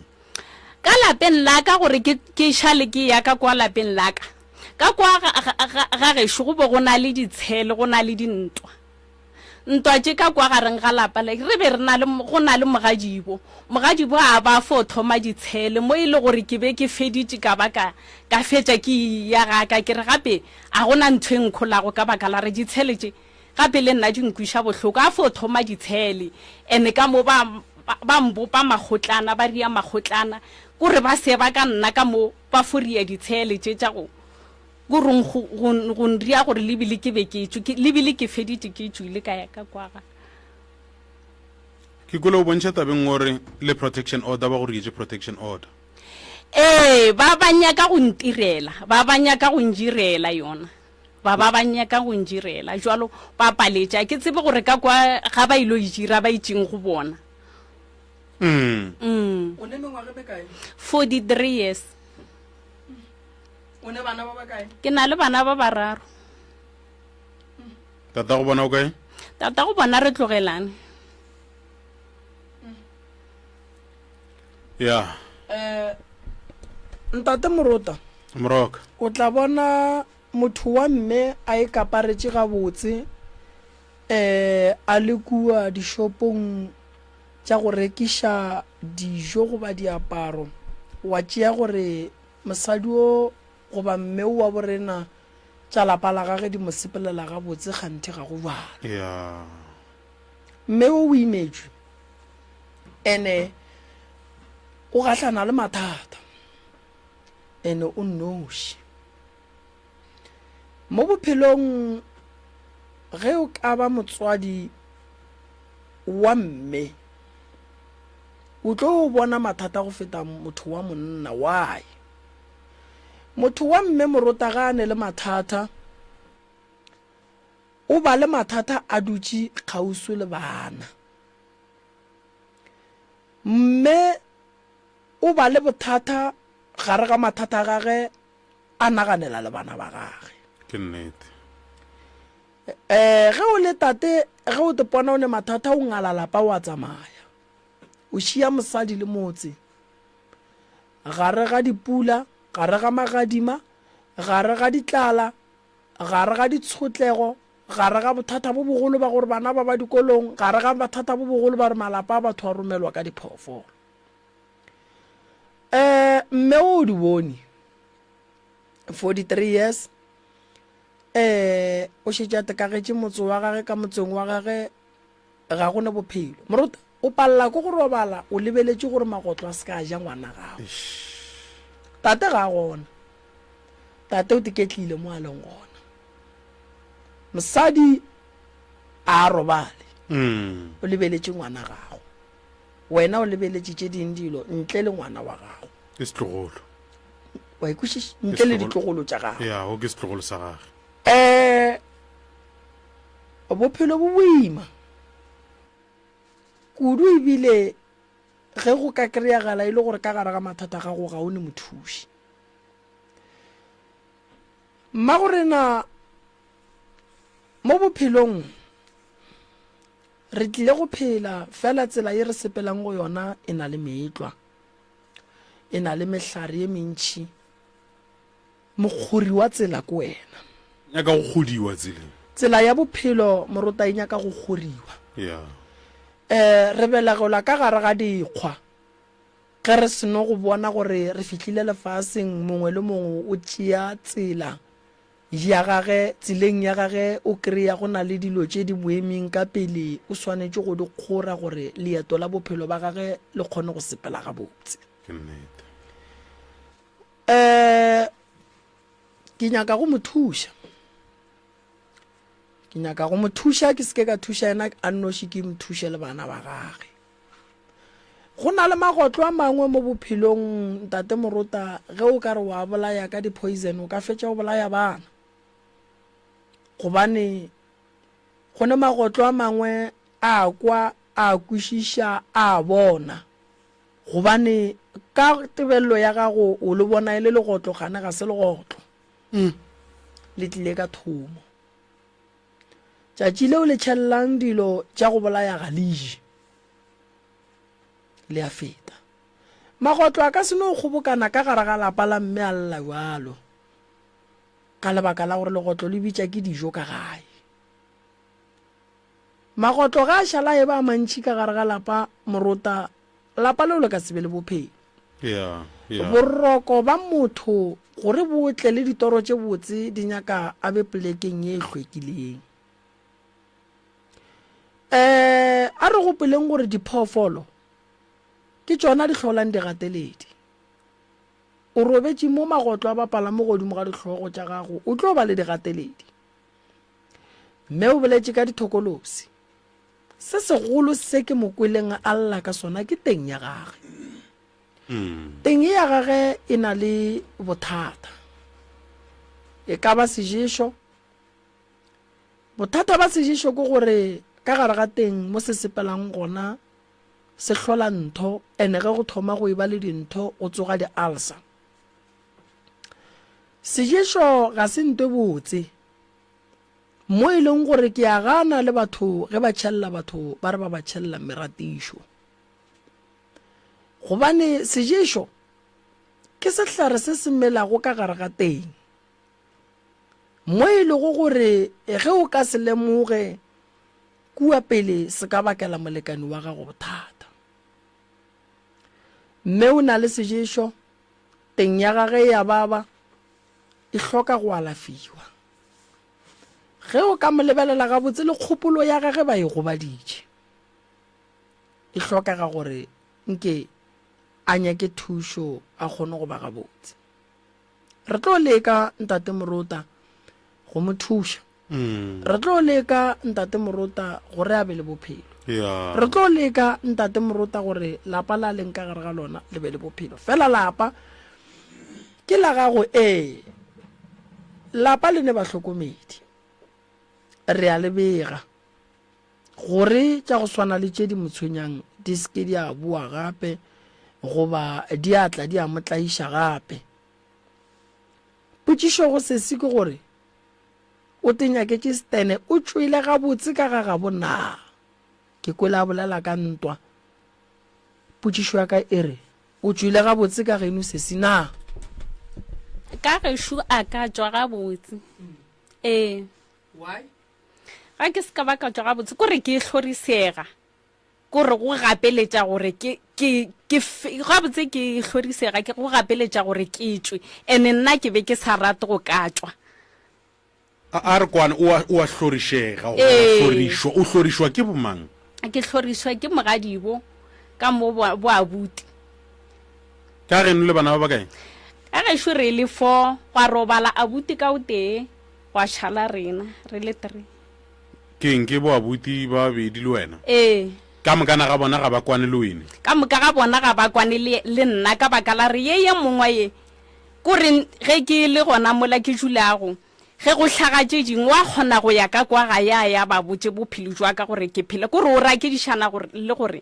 ka lapeng la ka gore ke šale ke ya ka kwa lapeng la ka kwa ga gešo go bo go na le ditshele go na le dintwa ntwa tše ka kwa gareng ga lapa le re be go na le mogadibo a ba fo thoma ditshele mo e le gore ke be ke feditše ka baka ka fetša ke ya gaka ke re gape a gona ntho e nkgolago ka baka la re ditshele tše gape le nna di nkwiša bohloko a fo thoma ditshele ene ka mo ba mbopa magotlana ba ria magotlana kore ba seba ka nna ka mo ba foria ditshele tše tša go gorong go nria gore lebile ke be ke feditše ke tswile ka ya ka kwaga ke kole o bontšha tabeng gore le protection order ba go rietse protection order ba banyaka go ntirela ba banyaka go njirela yona ba banyaka go njirela jwalo ba paletša ke tsebe gore ka kwa ga ba ilo ijira ba itšeng go bona o ne mengwaga be kae 43 years o ne bana ba ba kae ke na le bana ba bararo tata go bona o kae tata go bona re tlogelane ya ntate Morota moroka o tla bona motho wa mme a e kaparetše gabotse a le kua dishopong tša go rekiša dijo goba diaparo wa tšea gore mosadi o goba mme wa borena tša lapa la gage di mo sepelela gabotse kganthe ga go bana mme o imetswe ene o gahlana le mathata ene o noši mo bophelong ge o ka ba motswadi wa mme o tlo bona mathata go feta motho wa monna wae motho wa mme Morota ga ane le mathata o ba le mathata a dutše kgauswi le bana mme o ba le bothata gare ga mathata gage a naganela le bana ba gage ke nnete ge o le tate ge o te pona o ne mathata o ngala lapa wa tsamaya o šia mosadi le motse gare ga dipula gare ga magadima gare ga ditlala gare ga ditshotlego gare ga bothata bo bogolo ba gore bana ba dikolong gare ga bothata bo bogolo ba re malapa a batho a romelwa ka diphoofolo mme o di bone 43 years o šetše a tekagetše motse wa gage ka motseng wa gage ga gona bophelo Morota o palela ko go robala o lebeletse gore magotlo a se ka ja ngwana gago tate ga gona tate o tiketlile mo a leng gona mosadi a robale o lebeletse ngwana gago wena o lebeletse tse ding dilo ntle le ngwana wa gago ke setlogolo wa ikušiša ntle le ditlogolo tša gago ya go ke setlogolo sa gage bophelo bo boima kudu ebile ge go ka kry-agala e le gore ka gare ga mathata gago ga o ne mothuši mma gorena mo bophelong re tlile go phela fela tsela e re sepelang go yona e na le meetlwa e na le mehlare e mentšhi mokgori wa tsela ko wena nyaka go godiwa tseleng tsela ya bophelo morota e nyaka go goriwa ya re belagelwa ka gare ga dikgwa ge re seno go bona gore re fitlhile lefaseng mongwe le mongwe o tšea tsela ya gage tseleng ya gage o kry-a go na le dilo tše di boemeng ka pele o swanetše go di kgora gore leeto la bophelo ba gage le kgone go sepela gabotse ke nnete ke nyaka go mo thuša ke seke ka thuša ena a nnoši ke mothuše le bana ba gage go na le magotlo a mangwe mo bophelong ntate morota ge o ka re wa bolaya ka di-poison o ka fetša go bolaya bana gobane go ne magotlo a mangwe a kwa a kwešiša a bona gobane ka tebelelo ya gago o le bona e le legotlo gane ga se legotlo le tlile ka thomo tšatši leo le tšhellang dilo tša go bolaya ga leje le a feta magotlo a ka se no kgobokana ka gare ga lapa la mme a lla bjalo ka lebaka la gore legotlo le bitša ke dijo ka gae magotlo ga a šala e ba mantšhi ka gare ga lapa morota lapa leo le ka sebe le bophelo boroko ba motho gore botle le ditoro tše botse di nyaka a be polekeng ye e hlwekileng a re gopeleng gore diphoofolo ke tšona di hlolang digateledi o robetše mo magotlo a bapala mo godimo ga ditlhogo tša gago o tlo ba le digateledi mme o boletše ka dithokolosi se segolo se ke mokweleng a lla ka sona ke teng ya gage teng ya gage e na le bothata e ka ba seješo bothata ba seješo ke gore ka gare ga teng mo se sepelang gona se hlola ntho ene ge go thoma go eba le dintho o tsoga di-ulcer seješo ga se nto botse mo e leng gore ke a gana le batho ge ba tšhelela batho ba re ba ba tšhelela meratišo gobane seješo ke sehlare se se melago ka gare ga teng mo e lego gore ge o ka se lemoge kua pele se ka bakela molekani wa gago bothata mme o na le seješo teng ya gage ya baba e hloka go alafiwa ge o ka mo lebelela gabotse le kgopolo ya gage ba e gobaditše e hlokega gore nke a nyake thušo a kgone go ba gabotse re tlo leka ntate morota go mo thuša re tlo leka ntate morota gore a be le bophelo re tlo leka ntate morota gore lapa la leng ka gare ga lona le be le bophelo fela lapa ke la gago lapa le ne ba hlokomedi re a lebega gore tša go swana le tše di motshwenyang di seke di a bua gape goba di atla di a motlaiša gape potšišo go sese ke gore o tenyaketse stene o tšwele gabotse ka ga gabo na ke kwele a bolela ka ntwa potšišo ya ka e re o tšwele gabotse ka geno sese na ka gešo a ka tšwa gabotse ga ke se ka ba ka tšwa gabotse kore ke hlorisega kore go gapeletša gore gabotse ke hlorisega ke go gapeletša gore ke tšwe ene nna ke be ke sa rate go ka tšwa a re kwane o a hlorišega o hlorišwa ke bomang ke tlhoriswa ke mogadibo ka mo bo abuti ka ge le bana ba bakae ka gešo re le 4 gwa robala abuti ka o tee gwa šhala rena re le 3 keng ke bo abuti ba bedi le wena ka mokana ga bona ga ba kwane le wene ka moka ga bona ga ba kwane le nna ka baka la re ye mongwe ye kore ge ke le gona mola ke julago ge go tlhagatše dingwe wa kgona go ya ka kwa ga ya ba botse bophelo jwa ka gore ke phela kore o rake dišana le gore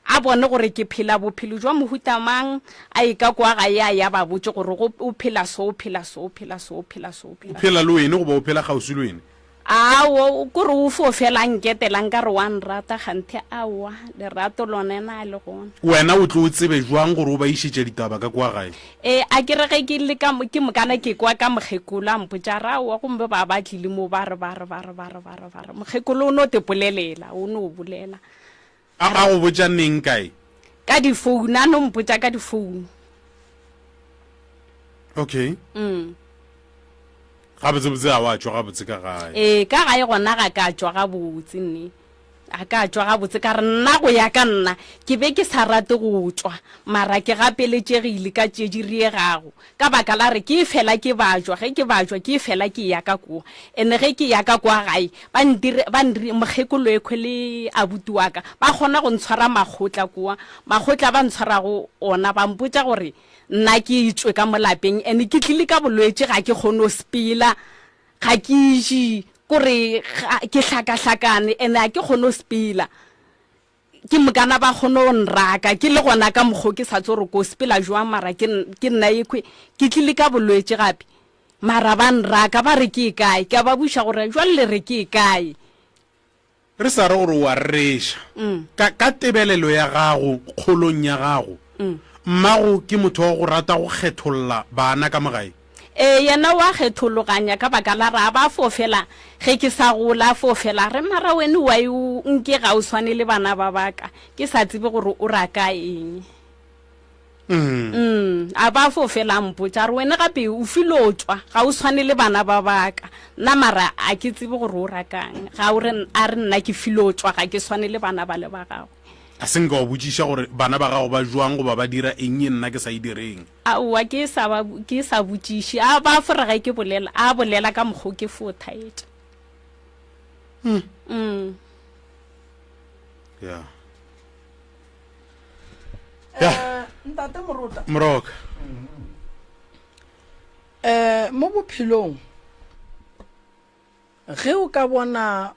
a bone gore ke phela bophelo jwa mohutamang a e ka kwa ga ya ba botse gore o phela so o phela so o phela so o phela so o phela le wene go ba o phela gausi le wene ao kore o fo fela nketelang ka re wa nrata ganthe awa lerato lone na le gona wena o tlo o tsebe jwang gore o ba išitše ditaba ka kwa gae a ke re ge ke le ka ke mokana ke kwa ka mokgekolo a mpotša raoa gombe ba tlile mo ba re mokgekolo o ne o te polelela o ne o bolela a go botša neng kae ka difounu a no mpotša ka difounu okay ga botse a wa tšwa ga botse ka gae ka gae gona ga ka tšwa ga botse nne a ka tšwa ga botse ka re nna go ya ka nna ke be ke sa rate go tšwa mara ke gapeletšegile ka tšedi riegago ka baka la re ke fela ke bajwa ge ke bajwa ke fela ke ya ka kwa ene ge ke ya ka kwa gae ba ndire mokgekolo e khwele abuti wa ka ba kgona go ntshwara magotla kwa magotla ba ntshwarago ona ba mpotša gore nna ke itswe ka molapeng ene ke tlile ka bolwetse ga ke kgone go spela ga ke ije kore ke hlakahlakane ene a ke kgone go spela ke mokana ba kgone go nraka ke le gona ka mokgo ke sa tsore ko spela jwa mara ke nna ekwe ke tlile ka bolwetse gape mara ba nraka ba re ke kae ka ba busha gore jwa le re ke kae re sa re gore wa reša ka tebelelo ya gago kgolong ya gago mmago ke motho wa go rata go kgetholla bana ka mogae yena wa kgethologanya ka baka la ra ba fofela ge ke sa gola fofela re mara wene wa o nke ga o swane le bana ba baka ke sa tsebe gore o raka eng a ba fofela mpotša re wena gape o filo tswa ga o swane le bana ba baka nna mara a ke tsebe gore o rakang ga o re a re nna ke filo tswa ga ke swane le bana ba le ba gago a seng ka o botšiša gore bana ba gago ba jwang goba ba dira eng ye nna ke sa e direng aowa ke sa botšiše a ba forega ke bolela a bolela ka mokgo ke fothaetša ya ntate morota moroka mo bophelong ge o ka bona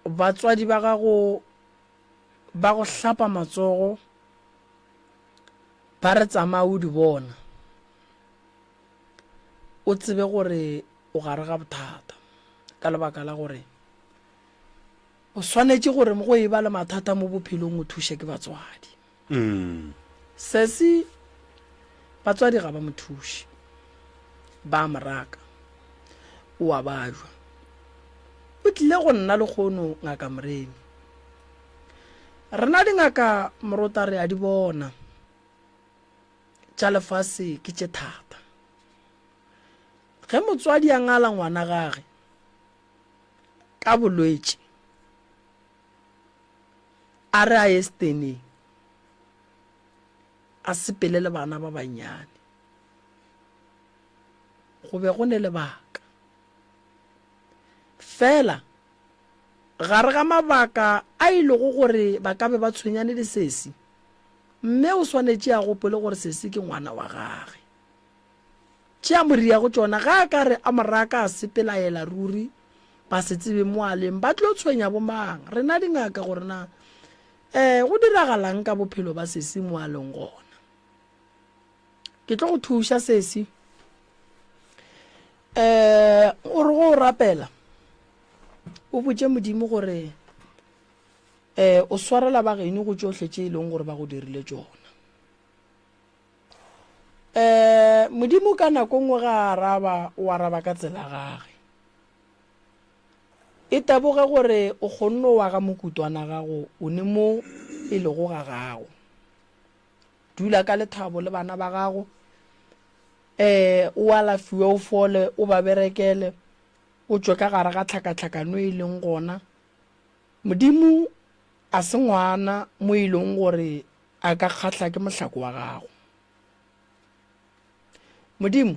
batswadi ba gago ba go hlapa matsogo ba re tsamaya o di bona o tsebe gore o gare ga bothata ka lebaka la gore o swanetše gore mo go e ba le mathata mo bophelong o thuše ke batswadi sesi batswadi ga ba mo thuše ba moraka o a bajwa o tlile go nna le kgono ngaka moreni rena dingaka morota re a di bona tša lefase ke tše thata ge motswadi a ngala ngwana gage ka bolwetše a re a ye steneng a sepele le bana ba bannyane go be go ne lebaka fela gare ga mabaka a ilego gore ba ka be ba tshwenyane le sesi mme o swanetše a gopole gore sesi ke ngwana wa gage tšea moria go tšona ga a ka re a moraka a sepelaela ruri ba se tsebe moaleng ba tlo tshwenya bomang rena dingaka gore na go diragalang ka bophelo ba sesi moaleng gona ke tlo go thuša sesi o re go rapela o botse modimo gore o swarela ba geno go tšohle tše e leng gore ba go dirile tšona modimo ka nako ngwe ga araba o araba ka tsela gage e taboge gore o kgonne wa ga mokutwana gago o ne mo e lego ga gago dula ka lethabo le bana ba gago o alafiwe o fole o ba berekele o tswe ka gare ga tlhakatlhakano e leng gona modimo a se ngwana mo e leng gore a ka kgatlha ke mohlako wa gago. Modimo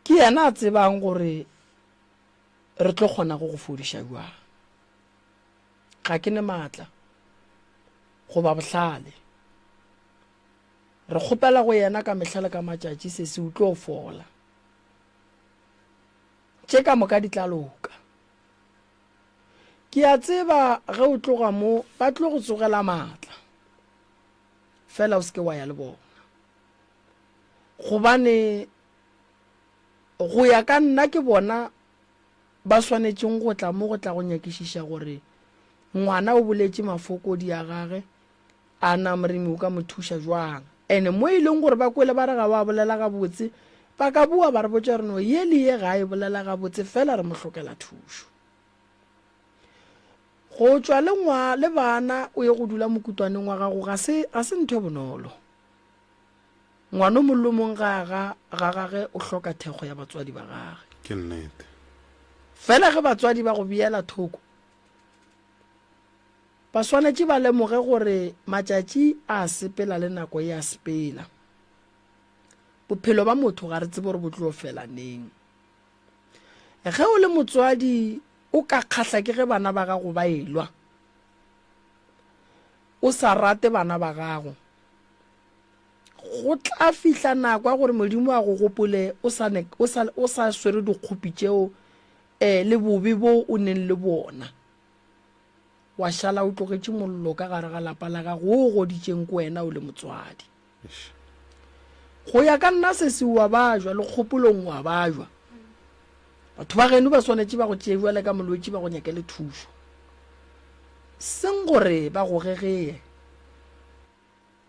ke yena a tsebang gore re tlo kgona go fodiša jwang. Ga ke ne maatla goba bohlale, re kgopela go yena ka mehla le ka matšatši se se utlo fola tše ka moka di tla loka. Ke a tseba ge o tloga mo ba tlo go tsogela maatla fela o se ke wa ya le bona, gobane go ya ka nna ke bona ba swanetšeng go tla mo go tla go nyakišiša gore ngwana o boletše mafokodi a gage a na moremi o ka mo thuša jwang. Ene mo e leng gore ba kwele ba re ga wa bolela gabotse ba ka bua ba re botša reno ye le ye ga e bolela gabotse fela re mo hlokela thušo. Go tšwa le bana o ye go dula mokutwaneng wa gago ga se ntho e bonolo. Ngwana o mollo mong ga gage o hloka thekgo ya batswadi ba gage. Ke nnete. Fela ge batswadi ba go biela thoko ba swanetše ba lemoge gore matšatši a sepela le nako ya sepela. Bophelo ba motho ga re tsebe gore bo tlo fela neng. Ge o le motswadi o ka kgatlha ke ge bana ba gago ba elwa, o sa rate bana ba gago, go tla fihla nako ya gore modimo a go gopole o sa swere dikgopi tšeo le bobe bo o neng le bona, wa šala o tlogetše mollo ka gare ga lapa la gago o goditšeng ko wena o le motswadi. Go ya ka nna se se wa bajwa le kgopolong wa bajwa. Batho ba geno ba swanetše ba go tšewa le ka molwetši ba go nyakele thušo, seng gore ba go gegeye.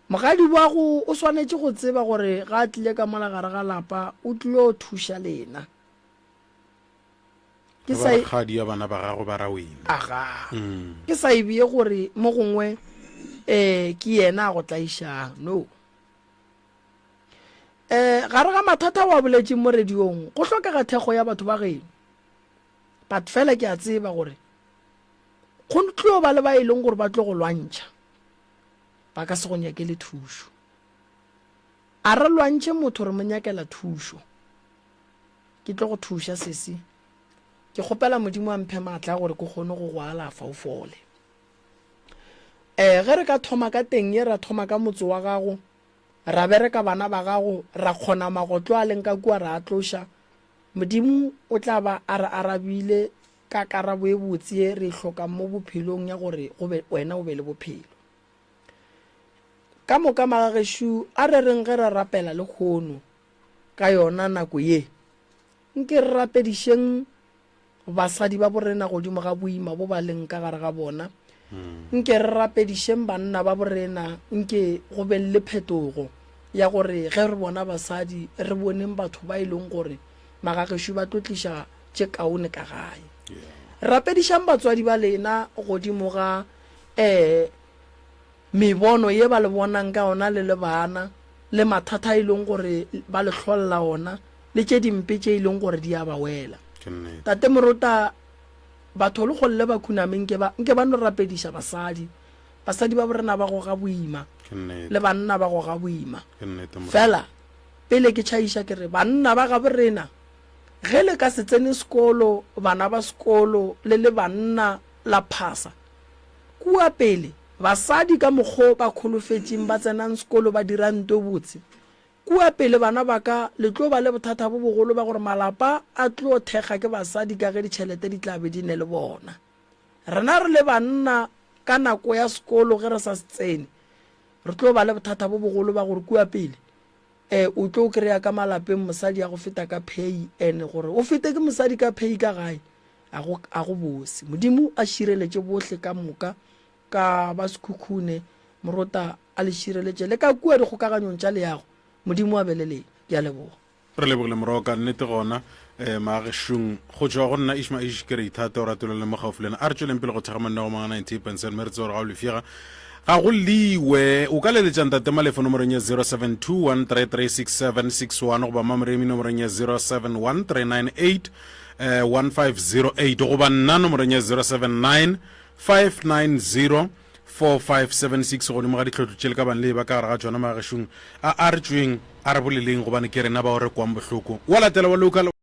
Mogadi wa go o swanetše go tseba gore ga a tlile ka mola gare ga lapa o tlilo thuša lena. Ke sa kgadi ya bana ba gago ba ra wena. Aga. Ke sa ibie gore mo gongwe ke yena go tlaišang, no. Gare ga mathata wa boletše mo radiong go hlokega thekgo ya batho ba geno, but fela ke a tseba gore go tlo ba le ba e leng gore ba tlo go lwantšha ba ka se go nyakele thušo. A re lwantšhe motho re mo nyakela thušo, ke tlo go thuša sesi. Ke kgopela modimo a mphe maatla gore ke kgone go alafa o fole. Ge re ka thoma ka teng ye ra thoma ka motse wa gago, ra bereka bana ba gago, ra kgona magotlo a leng ka kua ra tloša, modimo o tla ba a re arabile ka karabo e botse ye re hlokang mo bophelong ya gore wena o be le bophelo. Ka moka magagešo a re reng ge re rapela le kgono ka yona nako ye, nke re rapedišeng basadi ba borena godimo ga boima bo ba leng ka gare ga bona, nke re rapedišeng banna ba borena nke go be le phetogo ya gore ge re bona basadi re boneng batho ba e leng gore magagešo ba tlo tliša tše kaone ka gae. Rapedišang batswadi ba lena godimo ga mebono ye ba le bonang ka ona le bana, le mathata e leng gore ba le hlolla ona, le tše dimpe tše e leng gore di a ba wela. Tate Moruta, batho le golle ba khunameng nke ba no rapediša basadi ba borena ba go ga boima le banna ba go ga boima. Fela pele ke tšhaiša ke re banna ba ga borena ge le ka se tsene sekolo, bana ba sekolo le banna la phasa kua pele basadi ka mokgwa ba kholofetšeng ba tsenang sekolo ba dirang nto botse, kua pele bana ba ka le tlo ba le bothata bo bogolo ba gore malapa a tlo thekga ke basadi ka ge ditšhelete di tlabe di ne le bona. Rena re le banna ka nako ya sekolo ge re sa se tsene re tlo ba le bothata bo bogolo ba gore kua pele o tlo kry-a ka malapeng mosadi ya go feta ka pay, ene gore o fete ke mosadi ka pay ka gae a go bose. Modimo a šireletše bohle ka moka ka ba sekhukhune Moruta a le šireletše le ka kua dikgokaganyong tša leago. Modimo a belele ke a leboga. Re lebogile morogo ka nnete gona maagešong go tšwa go nna Ishma Ish ke re ithata o ratolo le mogaufulena a re tšweleng pele go thagamanne go maga 90% mme re tse gore ga o lefiega ga go liwe o ka leletšang tate malefo nomorong ya 0721336761 goba mamoremi nomorong ya 1508 goba nna nomorong ya 079 590 4576 godimo ga ditlhotlo tšele ka bane le ba ka gare ga tsona magešong a re tsweng a re boleleng gobane ke rena ba o re kwang bohloko wa latela wa local